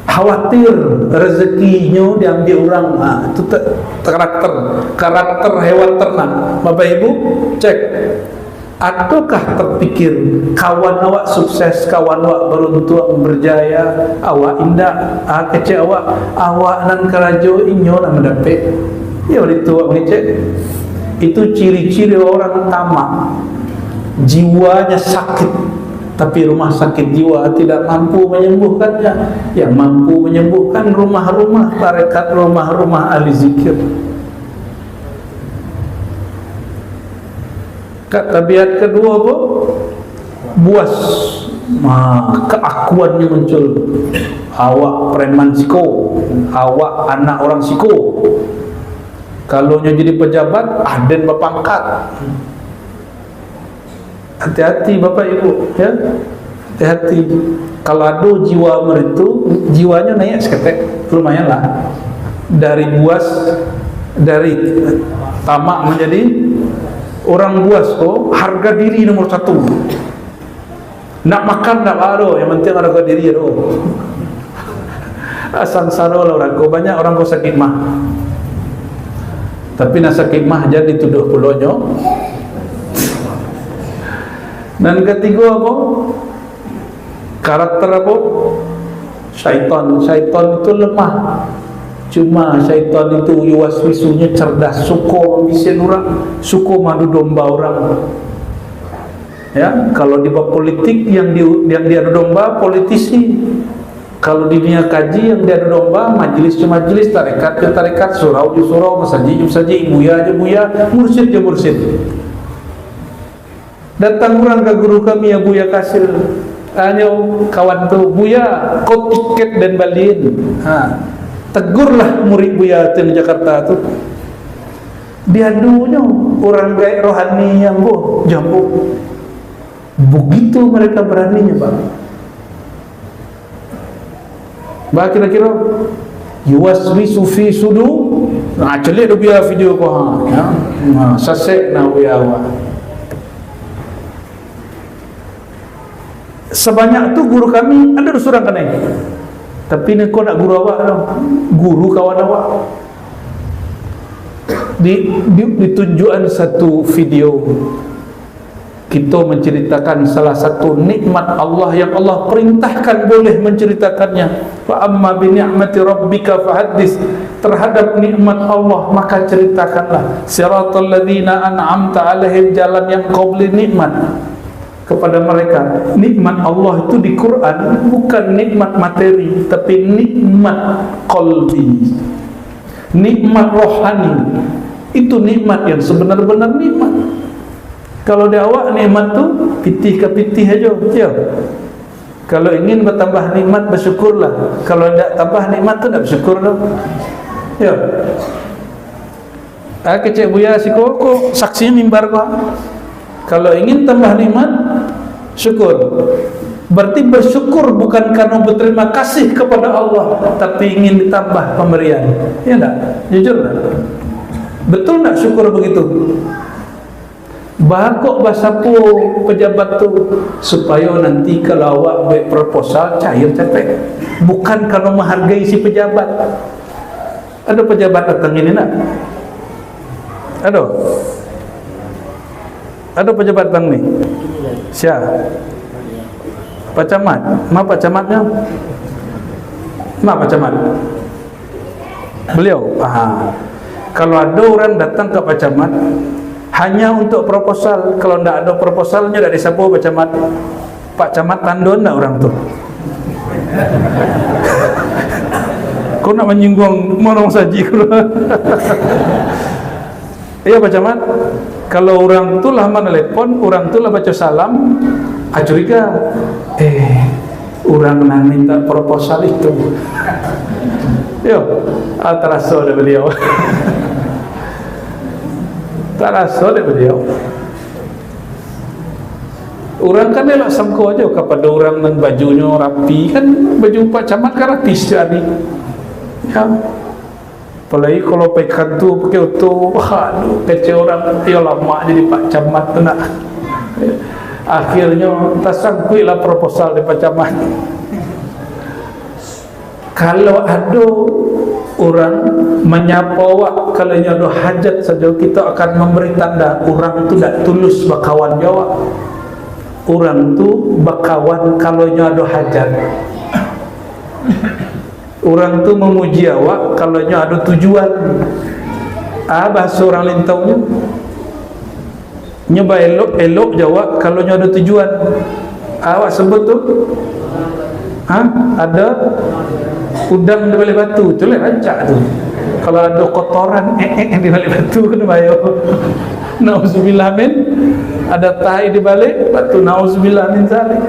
Khawatir rezekinya diambil orang. Itu karakter hewan ternak. Bapak Ibu cek, adakah terpikir kawan awak sukses, kawan awak beruntung berjaya, awak indah, kecil awak nan kerajo inyo nak mendapat. Ya itu awak ngecek. Itu ciri-ciri orang tamak. Jiwanya sakit, tapi rumah sakit jiwa tidak mampu menyembuhkannya. Yang mampu menyembuhkan rumah-rumah tarekat, rumah-rumah ahli zikir. Tabiat kedua apa? Buas. Keakuannya muncul. Awak preman siko, awak anak orang siko. Kalau jadi pejabat, aden berpangkat. Hati-hati Bapak Ibu ya. Hati-hati. Kalau ada jiwa meritu, jiwanya naik seketek, lumayan lah. Dari buas, dari tamak menjadi orang buas harga diri nomor 1. Nak makan tak ada, yang penting harga diri tu. Asal saro lah orang ko, banyak orang ko sakit mah. Tapi nak sakit mah jadi tuduh pulonyo. Dan ketiga apa? Karakter apa? Syaitan. Syaitan itu lemah. Cuma syaitan itu yuwas-wisunya cerdas, suka membisin orang, suka madu domba orang. Ya, kalau di bab politik yang diadu domba politisi. Kalau di dunia kaji yang diadu domba majelis ke majelis, tarekat ke tarekat, surau ke surau, masjid ke masjid, buya ke buya, mursyid ke mursyid. Datang orang ke guru kami ya Buya Kasir. kawan tu, Buya, kau tiket dan baliin. Tegurlah murid Buya tu di Jakarta tu. Diadunya orang gaib rohani yang jambu. Begitu mereka beraninya, Pak. Bah kira-kira yuwaswisu fi sudur. Celik tu biar video kau sasek na Buya awak. Sebanyak tu guru kami ada seorang kan ni. Tapi ni kau nak guru awak tau. Guru kawan awak. Ditunjukkan satu video, kita menceritakan salah satu nikmat Allah yang Allah perintahkan boleh menceritakannya. Fa amma bi ni'mati rabbika fahaddits. Terhadap nikmat Allah maka ceritakanlah. Siratal ladzina an'amta 'alaihim, jalan yang kau beri nikmat kepada mereka. Nikmat Allah itu di Quran bukan nikmat materi, tapi nikmat qalbi, nikmat rohani. Itu nikmat yang sebenar-benar nikmat. Kalau di awak nikmat tu pitih ke pitih aja, ya. Kalau ingin bertambah nikmat bersyukurlah. Kalau tidak tambah nikmat tu tak bersyukur dah. Ya. Kecik Buya siko ko saksi mimbar ko. Kalau ingin tambah nikmat, syukur. Berarti bersyukur bukan karena berterima kasih kepada Allah, tapi ingin ditambah pemberian. Ya tak? Jujur tak? Betul tak syukur begitu? Bakok basapu pejabat tu supaya nanti kalau awak buat proposal cair capek. Bukan karena menghargai si pejabat. Ada pejabat datang ini nak? Ada pejabat datang ni? Siapa? Pak Camat. Mana Pak Camatnya? Mana Pak Camat? Beliau. Kalau ada orang datang ke Pak Camat hanya untuk proposal, kalau tidak ada proposalnya dari siapa Pak Camat? Pak Camat tandon tak orang tu? Kau nak menyinggung orang saji? Iya Pak Camat. Kalau orang tu lah menelepon, orang tu lah baca salam, curiga. Orang nak minta proposal itu. Yo, terasa dari beliau. Terasa dari beliau. Orang kan elok sangka aja kepada orang dengan bajunya rapi, kan baju Pak Camat kan rapi sekali. Ya. Apalagi kalau pakai kantu, pakai auto, aduh, kecil orang, ya lama jadi Pak Camat tu nak. Akhirnya tak sangkut lah proposal dari Pak Camat. Kalau ada orang menyapa awak, kalau ada hajat saja, kita akan memberi tanda orang tu tak tulus berkawan jawab. Orang tu berkawan kalau ada hajat. Orang tu memuji awak kalau ada tujuan. Bahasa orang lintaunya nyoba elok-elok jawab kalau ada tujuan. Awak sebut tu ada udang di balik batu, tu lah rancak tu. Kalau ada kotoran di balik batu kena bayar. Nauzubillah min. Ada tahi di balik batu, nauzubillah min zalik.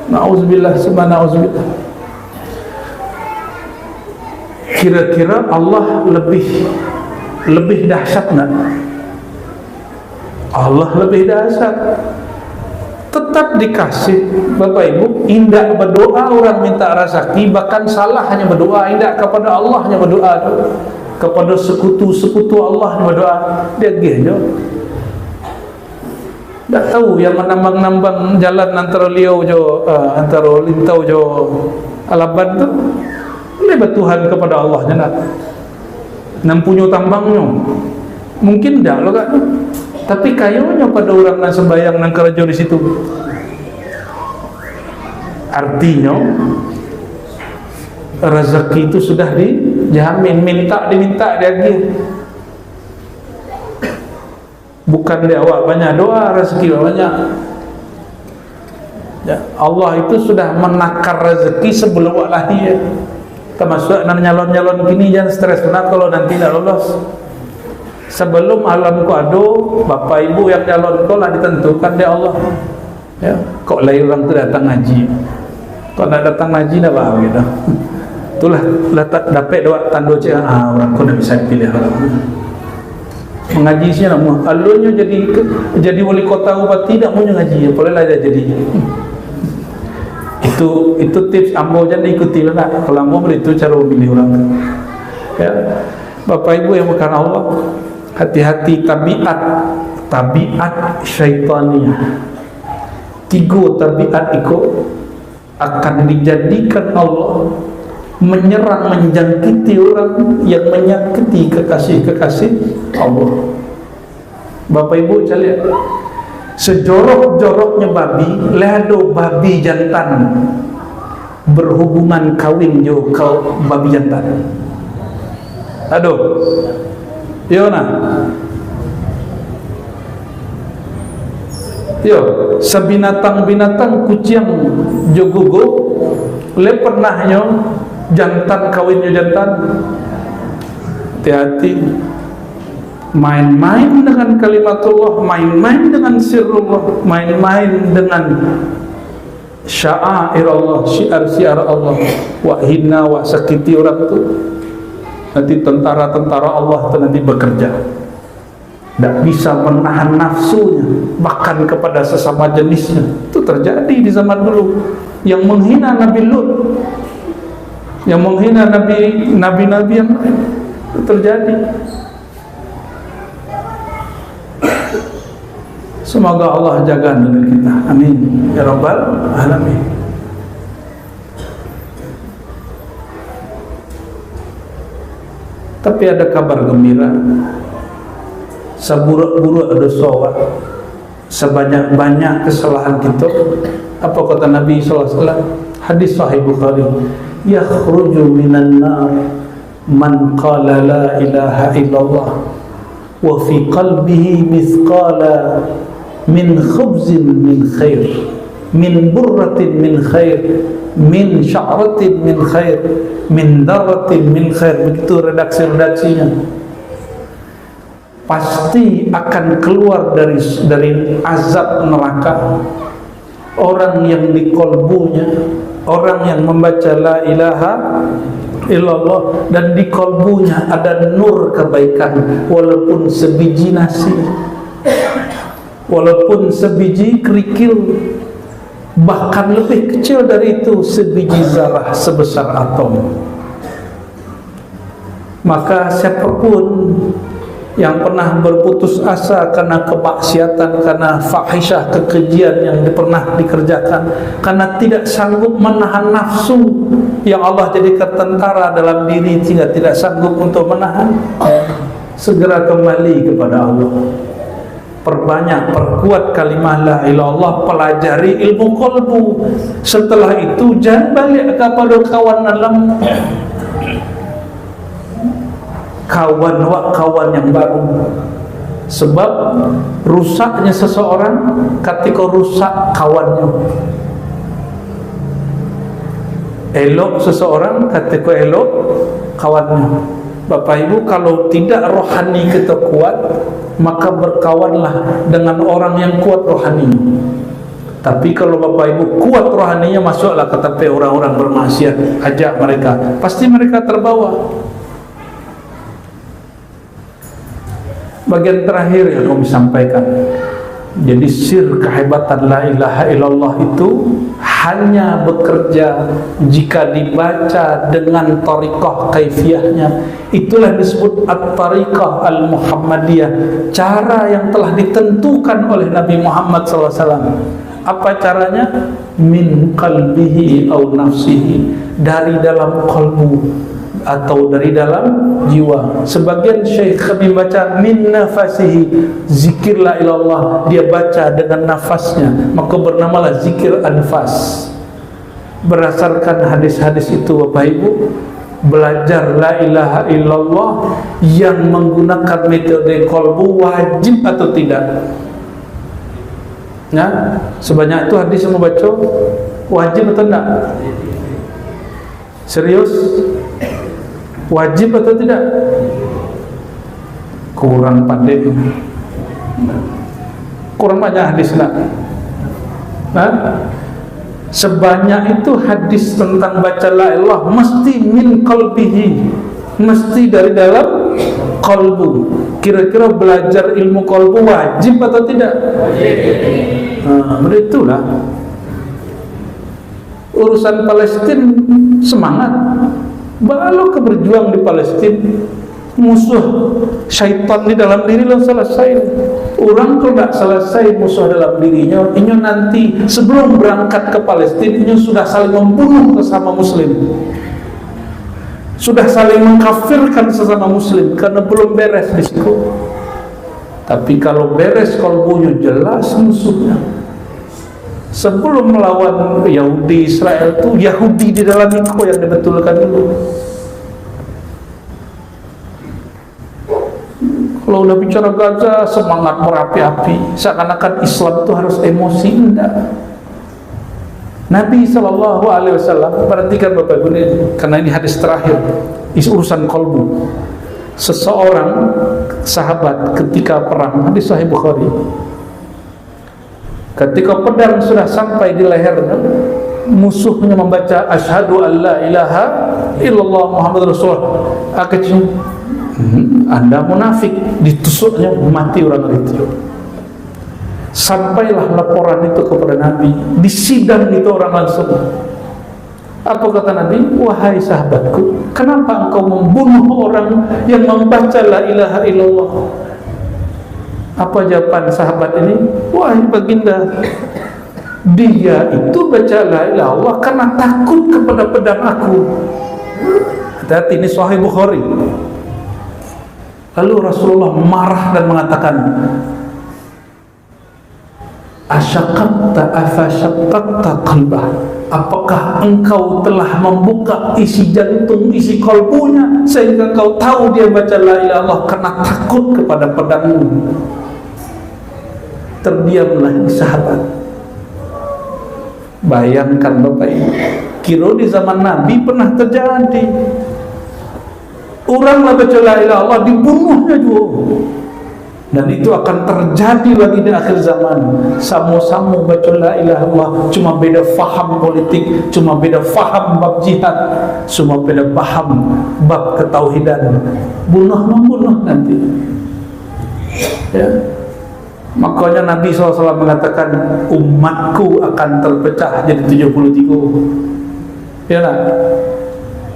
Nauzubillah subhanahu nauzubillah. Kira-kira Allah lebih dahsyat tak? Allah lebih dahsyat. Tetap dikasih. Bapak Ibu, indah berdoa orang minta rezeki, bahkan salah hanya berdoa, indah kepada Allah hanya berdoa tu. Kepada sekutu-sekutu Allah hanya berdoa. Dia gih je. Tak tahu yang menambang-nambang jalan antara liau jo, antara lintau jo Alaban tu, boleh bertuhan kepada Allah je nak. Nampunya tambangnya. Mungkin tak lo kan? Tapi kayunya pada orang yang sembahyang dan kerja di situ. Artinya rezeki itu sudah dijamin, diminta lagi. Bukan dia awak banyak doa, rezeki banyak. Ya, Allah itu sudah menakar rezeki sebelum awak lahir. Termasuk nyalon-nyalon gini jangan stres benar kalau nanti tidak lolos. Sebelum alam ku ado, bapak ibu yang calon kau lah ditentukan oleh Allah. Ya, kok lain orang tu datang ngaji. Kok nak datang ngaji dah bahawa gitu. Itulah dapat dua tanda cik orang kau nak bisa pilih orang. Mengaji sih nak mau. Alunnya jadi wali kota bupati tidak mau ngaji. Boleh lah dia jadi. Itu tips ambo jangan ikuti lah. Kalau ambo itu cara memilih orang. Ya, Bapak Ibu yang bukan Allah, hati-hati tabiat syaitaniyah. 3 tabiat itu akan dijadikan Allah menyerang, menjangkiti orang yang menyakiti kekasih-kekasih Allah. Bapak Ibu lihat, sejorok-joroknya babi, lado babi jantan berhubungan kawin jo kau babi jantan. Aduh, Yona. Yo, sebinatang-binatang kucing jogogo le pernahnya jantan kawinnya jantan. Hati-hati main-main dengan kalimatullah, main-main dengan sirrullah, main-main dengan sya'air Allah, syiar-syiar Allah. Wa hina wa sakiti orang tu. Nanti tentara-tentara Allah itu nanti bekerja. Tak bisa menahan nafsunya, bahkan kepada sesama jenisnya. Itu terjadi di zaman dulu. Yang menghina Nabi Lut, yang menghina nabi-nabi yang lain, itu terjadi. Semoga Allah jaga negeri kita. Amin ya rabbal alamin. Tapi ada kabar gembira. Seburuk-buruk dosa, sebanyak-banyak kesalahan kita, apa kata Nabi SAW? Hadis Sahih Bukhari, yakhruju minan nar man qala la ilaha illallah wa fi qalbihi mithqala min khubzin min khair, min burratin min khair, min sya'ratin min khair, min darratin min khair. Begitu redaksi-redaksinya. Pasti akan keluar dari azab neraka orang yang di kolbunya, orang yang membaca la ilaha illallah dan di kolbunya ada nur kebaikan, walaupun sebiji nasi, walaupun sebiji kerikil, bahkan lebih kecil dari itu, sebiji zarah sebesar atom. Maka siapapun yang pernah berputus asa karena kemaksiatan, karena fahisyah, kekejian yang pernah dikerjakan, karena tidak sanggup menahan nafsu yang Allah jadikan tentara dalam diri sehingga tidak sanggup untuk menahan, segera kembali kepada Allah. Perbanyak, perkuat kalimah la ilaha illallah, pelajari ilmu qalbu. Setelah itu jangan balik kepada kawan dalam kawan yang baru. Sebab rusaknya seseorang ketika rusak kawannya, elok seseorang ketika elok kawannya. Bapak Ibu, kalau tidak rohani kita kuat, maka berkawanlah dengan orang yang kuat rohaninya. Tapi kalau Bapak Ibu kuat rohaninya, masuklah ke tempat orang-orang bermaksiat, ajak mereka, pasti mereka terbawa. Bagian terakhir yang kami sampaikan, jadi sir kehebatan la ilaha illallah itu hanya bekerja jika dibaca dengan tariqah kaifiyahnya. Itulah disebut at-tariqah al-Muhammadiyah, cara yang telah ditentukan oleh Nabi Muhammad SAW. Apa caranya? Min qalbihi au nafsihi, dari dalam qalbu atau dari dalam jiwa. Sebagian syekh membaca min nafasihi, zikir la ilallah, dia baca dengan nafasnya, maka bernamalah zikir anfas. Berdasarkan hadis-hadis itu Bapak Ibu, belajar la ilaha illallah yang menggunakan metode qalbu wajib atau tidak? Ya, sebanyak itu hadis yang membaca wajib atau tidak? Serius? Wajib atau tidak? Kurang pandai, kurang banyak hadis nak. Sebanyak itu hadis tentang baca la ilah mesti min qalbihi, mesti dari dalam qalbu. Kira-kira belajar ilmu qalbu wajib atau tidak? Beritulah urusan Palestina, semangat baru berjuang di Palestina. Musuh syaitan di dalam diri lo selesai. Orang kalau tidak selesai musuh dalam dirinya, ini nanti sebelum berangkat ke Palestina ini sudah saling membunuh sesama muslim, sudah saling mengkafirkan sesama muslim karena belum beres di situ. Tapi kalau beres kalbunya jelas musuhnya. Sebelum melawan Yahudi Israel itu Yahudi di dalam itu yang dibetulkan dulu. Kalau udah bicara Gaza semangat berapi-api, seakan-akan Islam itu harus emosi. Enggak. Nabi SAW, perhatikan Bapak Ibu ini, karena ini hadis terakhir, urusan kolbu. Seseorang sahabat ketika perang, hadis Sahih Bukhari, ketika pedang sudah sampai di lehernya, musuhnya membaca asyhadu an la ilaha illallah Muhammad Rasulullah, Anda munafik, ditusuknya mati orang itu. Sampailah laporan itu kepada Nabi, disidang itu orang langsung. Apa kata Nabi? Wahai sahabatku, kenapa engkau membunuh orang yang membaca la ilaha illallah? Apa jawaban sahabat ini? Wahai baginda, dia itu baca la ilaha illallah karena takut kepada pedang aku. Hati-hati, ini Sahih Bukhari. Lalu Rasulullah marah dan mengatakan, asyaqaqta afashaqqaqta qalbah, apakah engkau telah membuka isi jantung, isi kalbunya sehingga engkau tahu dia baca la ilaha illallah karena takut kepada pedangmu. Terdiamlah ini sahabat. Bayangkan Bapak Ibu, kira di zaman Nabi pernah terjadi. Orang baca la ilaha illallah dibunuhnya juga. Dan itu akan terjadi lagi di akhir zaman. Sama-sama baca la ilaha illallah, cuma beda faham politik, cuma beda faham bab jihad, cuma beda paham bab ketauhidan. Bunuh-membunuh nanti. Ya. Makanya Nabi SAW mengatakan umatku akan terpecah jadi 73. Ya lah.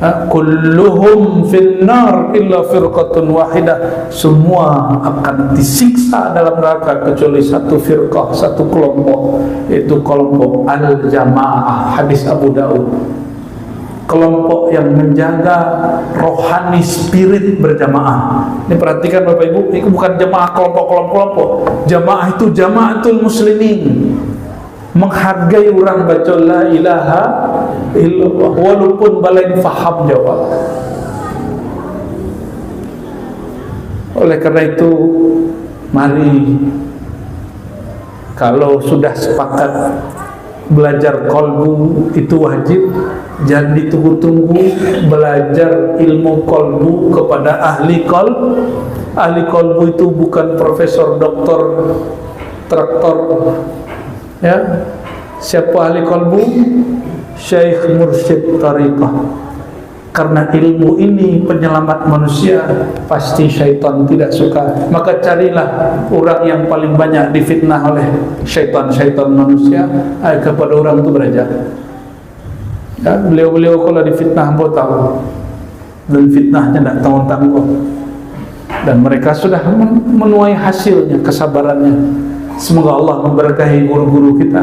Kulluhum finnar illa firqatun wahidah, semua akan disiksa dalam neraka kecuali satu firqah, satu kelompok, yaitu kelompok al-jamaah, hadis Abu Daud. Kelompok yang menjaga rohani spirit berjamaah. Ini perhatikan Bapak Ibu, ini bukan jamaah kelompok-kelompok. Jamaah itu jamaatul muslimin, menghargai orang baca la ilaha illallah walaupun balain faham jawab. Oleh karena itu, mari kalau sudah sepakat belajar kolbu itu wajib, jangan ditunggu-tunggu. Belajar ilmu kolbu kepada ahli kolbu. Ahli kolbu itu bukan profesor, doktor, traktor. Ya, siapa ahli kolbu? Syekh mursyid tariqah. Karena ilmu ini penyelamat manusia, pasti syaitan tidak suka. Maka carilah orang yang paling banyak difitnah oleh syaitan-syaitan manusia, kepada orang itu belajar. Ya, beliau-beliau kalau difitnah hamba tahu, dan fitnahnya tidak tanggung-tanggung, dan mereka sudah menuai hasilnya, kesabarannya. Semoga Allah memberkahi guru-guru kita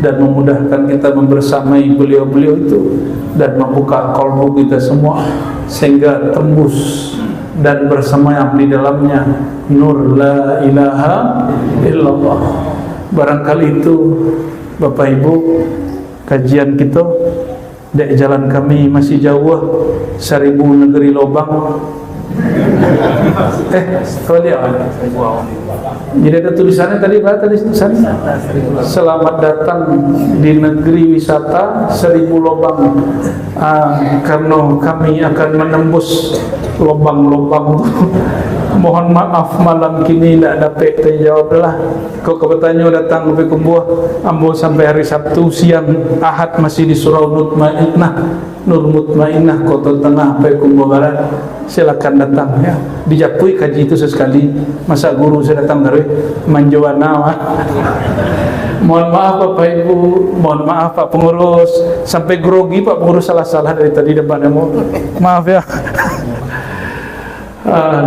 dan memudahkan kita membersamai beliau-beliau itu dan membuka qalbu kita semua sehingga tembus dan bersemayam di dalamnya nur la ilaha illallah. Barangkali itu Bapak Ibu kajian kita. Dek jalan kami masih jauh, 1000 negeri lobang. Kau lihat jadi ada tulisannya tadi, apa tadi tulisannya? Selamat datang di negeri wisata 1000 lubang. Karena kami akan menembus lubang-lubang itu Mohon maaf malam kini tak dapat terjawab lah. Kau kebetulannya datang ke Kumbuah ambo sampai hari Sabtu siang Ahad masih di Surau Nur Mutmainnah Kota Tengah Kumbuah Barat. Silakan datang ya. Dijapui kaji itu sesekali. Masa guru saya datang dari Manjowana. Mohon maaf Bapak Ibu, mohon maaf Pak Pengurus. Sampai grogi Pak Pengurus salah-salah dari tadi depannya. Maaf ya.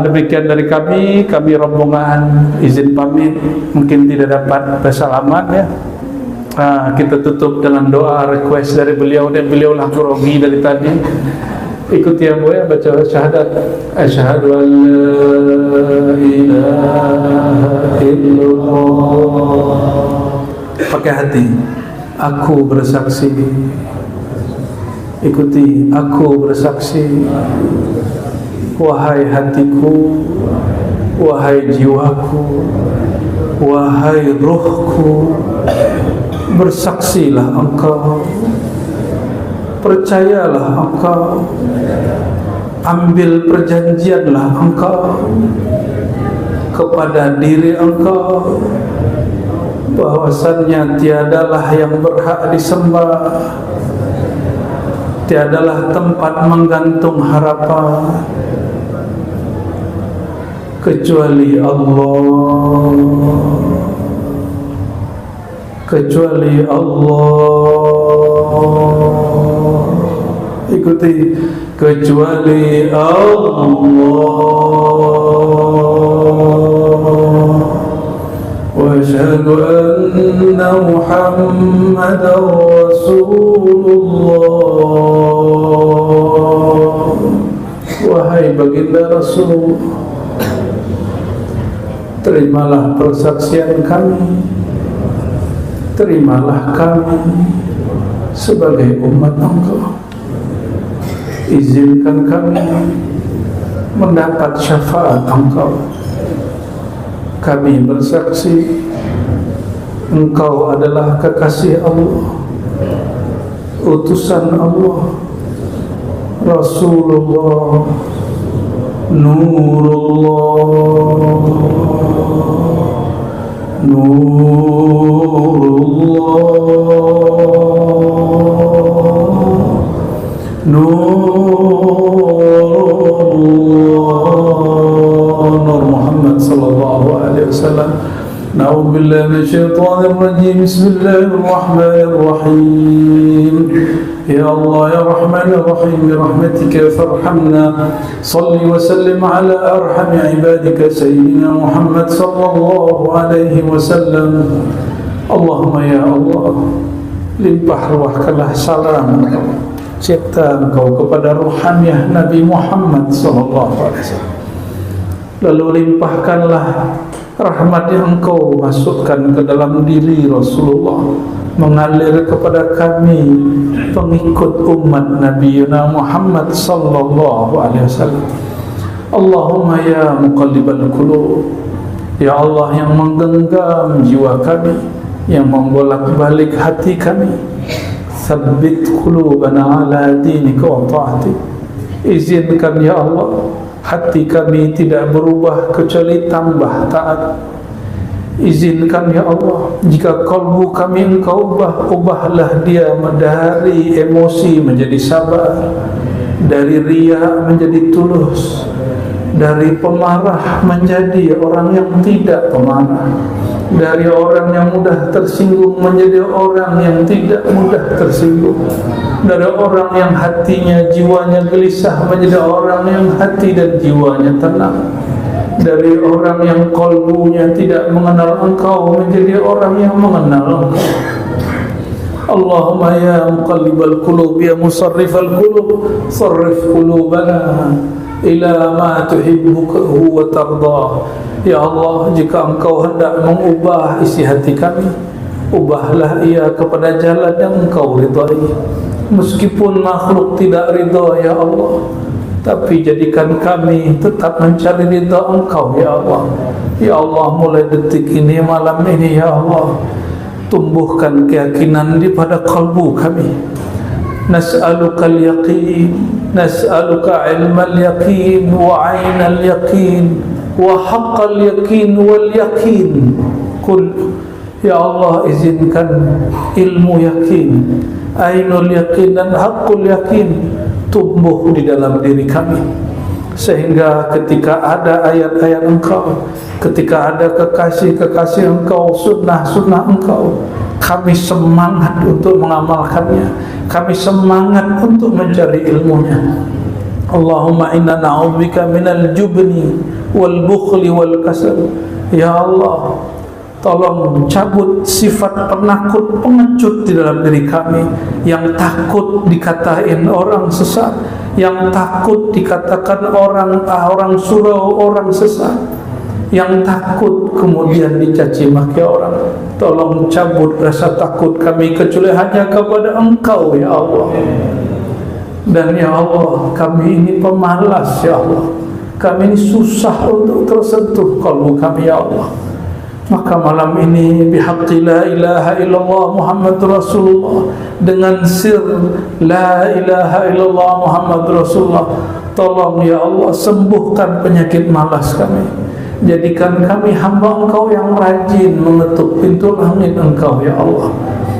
Demikian dari kami rombongan izin pamit, mungkin tidak dapat bersalaman ya. Kita tutup dengan doa request dari beliau, dan beliau lah grogi dari tadi. Ikuti yang boleh baca syahadat. Asyhadu an la ilaha illallah. Pakai hati. Aku bersaksi. Ikuti, aku bersaksi. Wahai hatiku, wahai jiwaku, wahai ruhku, bersaksilah engkau, percayalah engkau, ambil perjanjianlah engkau kepada diri engkau bahwasannya tiadalah yang berhak disembah, tiadalah tempat menggantung harapan kecuali Allah, kecuali Allah. Ikuti, kecuali Allah. Wa asyhadu anna Muhammadar Rasulullah. Wahai baginda Rasul, terimalah persaksian kami, terimalah kami sebagai umat Engkau. Izinkan kami mendapat syafaat Engkau. Kami bersaksi Engkau adalah kekasih Allah, utusan Allah, Rasulullah, Nurullah, Nurullah, Nurullah, Nur Muhammad sallallahu alaihi wasallam. Na'udzu billahi minasyaitonir rajim. Bismillahirrahmanirrahim. Ya Allah ya Rahman ya Rahim, bi rahmatika farhamna. Salli wa sallim ala arhami ibadika sayyidina Muhammad sallallahu alaihi wasallam. Allahumma ya Allah, limpah ruahkanlah salam cipta Engkau kepada ruhaniah Nabi Muhammad sallallahu alaihi wasallam. Lalu limpahkanlah rahmat yang Engkau masukkan ke dalam diri Rasulullah, mengalir kepada kami pengikut umat Nabi Muhammad sallallahu alaihi wasallam. Allahumma ya muqallibal qulub, ya Allah yang menggenggam jiwa kami, yang membolak-balik hati kami, tsabbit qulubana ala dinika wa ta'atik. Izinkan ya Allah hati kami tidak berubah kecuali tambah taat. Izinkan ya Allah, jika kalbu kami Engkau ubahlah dia dari emosi menjadi sabar, dari riya menjadi tulus, dari pemarah menjadi orang yang tidak pemarah, dari orang yang mudah tersinggung menjadi orang yang tidak mudah tersinggung, dari orang yang hatinya jiwanya gelisah menjadi orang yang hati dan jiwanya tenang, dari orang yang kalbunya tidak mengenal Engkau menjadi orang yang mengenal Engkau. Allahumma ya muqallibal qulub ya musarrifal qulub, sarrif qulubana ila ma tuhibbuhu wa tardah. Ya Allah, jika Engkau hendak mengubah isi hati kami, ubahlah ia kepada jalan yang Engkau ridhai. Meskipun makhluk tidak ridha ya Allah, tapi jadikan kami tetap mencari ridha Engkau ya Allah. Ya Allah, mulai detik ini, malam ini ya Allah, tumbuhkan keyakinan di pada kalbu kami. Nas'aluka al-yaqin, nas'aluka ilmal yaqin wa 'ainal yaqin wa haqqal yakin wal yakin. Ya Allah, izinkan ilmu yakin, ainul yakin dan haqqul yakin tumbuh di dalam diri kami, sehingga ketika ada ayat-ayat Engkau, ketika ada kekasih-kekasih Engkau, sunnah-sunnah Engkau, kami semangat untuk mengamalkannya, kami semangat untuk mencari ilmunya. Allahumma inna na'udzubika minal jubni wal bukhli wal kasal. Ya Allah, tolong cabut sifat penakut, pengecut di dalam diri kami, yang takut dikatain orang sesat, yang takut dikatakan orang surau, orang sesat, yang takut kemudian dicaci maki orang. Tolong cabut rasa takut kami kecuali hanya kepada Engkau, ya Allah. Dan ya Allah, kami ini pemalas, ya Allah. Kami ini susah untuk tersentuh kalbu kami, ya Allah. Maka malam ini bihaqqi la ilaha illallah Muhammadur Rasulullah, dengan sir la ilaha illallah Muhammadur Rasulullah, tolong ya Allah sembuhkan penyakit malas kami. Jadikan kami hamba Engkau yang rajin mengetuk pintu langit Engkau, ya Allah.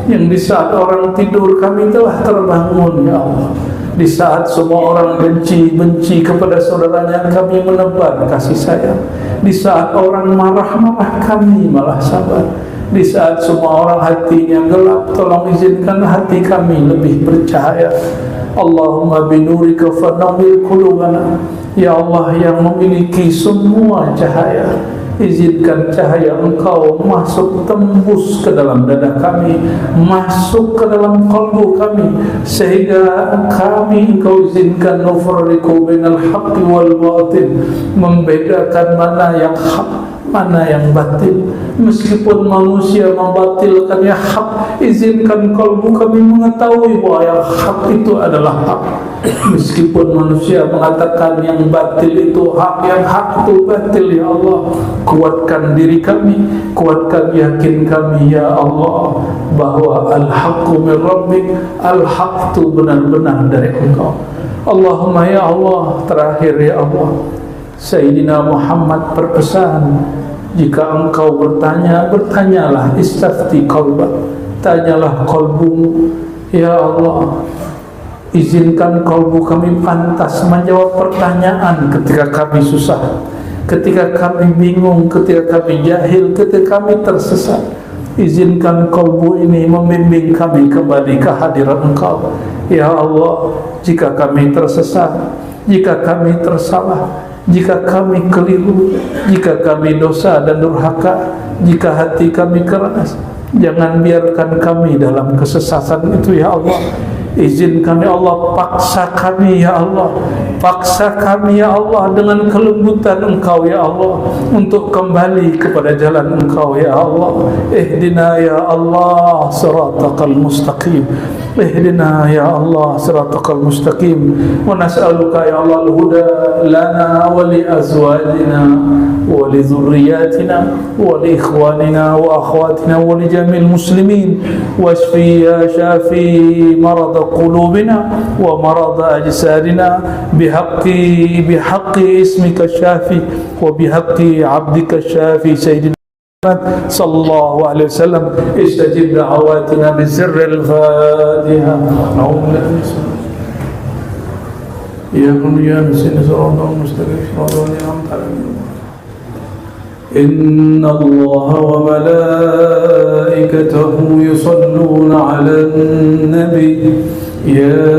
Yang di saat orang tidur kami telah terbangun, ya Allah. Di saat semua orang benci kepada saudaranya, kami menebar kasih sayang. Di saat orang marah-marah, kami malah sabar. Di saat semua orang hatinya gelap, tolong izinkan hati kami lebih bercahaya. Allahumma binurika fanawwir qulubana. Ya Allah yang memiliki semua cahaya, izinkan cahaya Engkau masuk, tembus ke dalam dada kami, masuk ke dalam kalbu kami, sehingga kami Engkau izinkan nufarriqu bainal haqqi wal batil, membedakan mana yang hak, mana yang batil. Meskipun manusia membatilkan yang hak, izinkan kalbu kami mengetahui bahwa yang hak itu adalah hak. Meskipun manusia mengatakan yang batil itu hak, yang hak itu batil, ya Allah, kuatkan diri kami, kuatkan yakin kami, ya Allah, bahwa al-haqqu min rabbik, al-haq itu benar-benar dari Engkau. Allahumma ya Allah, terakhir ya Allah, Sayyidina Muhammad berpesan, jika engkau bertanya, bertanyalah, istafti qalbak, tanyalah kalbumu. Ya Allah, izinkan kalbu kami pantas menjawab pertanyaan ketika kami susah, ketika kami bingung, ketika kami jahil, ketika kami tersesat. Izinkan kalbu ini membimbing kami kembali ke hadirat Engkau. Ya Allah, jika kami tersesat, jika kami tersalah, jika kami keliru, jika kami dosa dan durhaka, jika hati kami keras, jangan biarkan kami dalam kesesatan itu, ya Allah. Izinkan ya Allah, paksa kami ya Allah, paksa kami ya Allah dengan kelembutan Engkau ya Allah, untuk kembali kepada jalan Engkau ya Allah. Ihdina ya Allah siratal mustaqim, ihdina ya Allah siratal mustaqim, wa nas'aluka ya Allah al-huda lana wa li azwajina wa li dhurriyyatina wa li ikhwanina wa akhwatina wa li jami'il muslimin, washfi ya shafi marad قلوبنا ومرض أجسادنا بحق اسمك الشافي وبحق عبدك الشافي سيدنا محمد صلى الله عليه وسلم. استجب دعواتنا بسر الفاتحة. يا بنيان سن صراط المستقيم صراط الذين أنعمت عليهم. إن الله وملائكته يصلون على النبي يا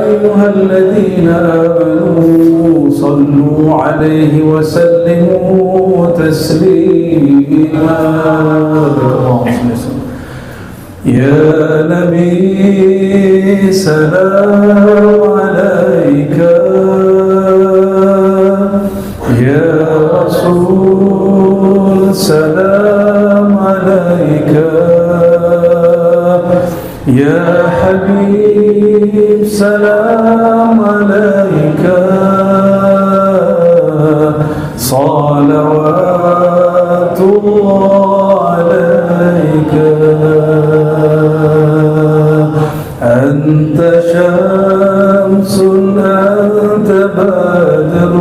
أيها الذين آمنوا صلوا عليه وسلموا تسليما. يا نبي سلام عليك، يا رسول سلام عليك، يا حبيب سلام عليك، صلوات الله عليك. أنت شمس أنت بدر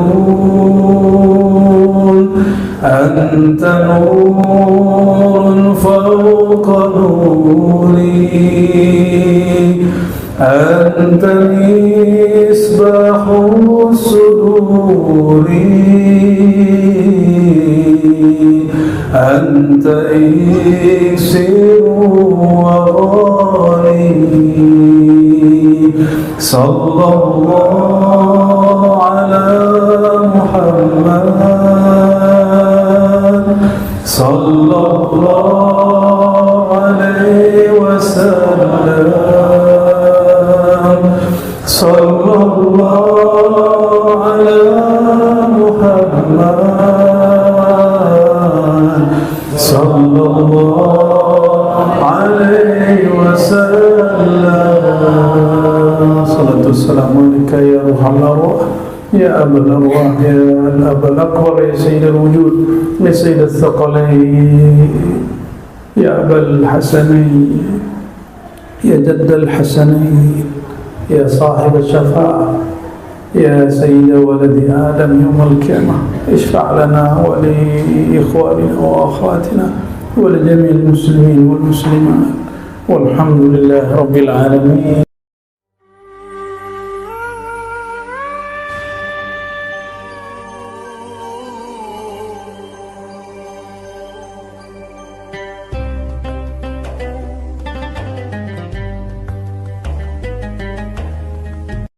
أنت نور فوق نوري أنت مصباح الصدور أنت إكسير وغالي صلى الله على محمد صلى الله عليه وسلم صلى الله على محمد صلى الله عليه وسلم صلاة والسلام عليك يا روح الأرواح يا أبا الأرواح يا الأب الأكبر يا سيد الوجود يا سيد الثقلين يا أبا الحسنين يا جد الحسنين يا صاحب الشفاعة يا سيد ولد آدم يوم القيامة اشفع لنا ولإخواننا وأخواتنا ولجميع المسلمين والمسلمات والحمد لله رب العالمين.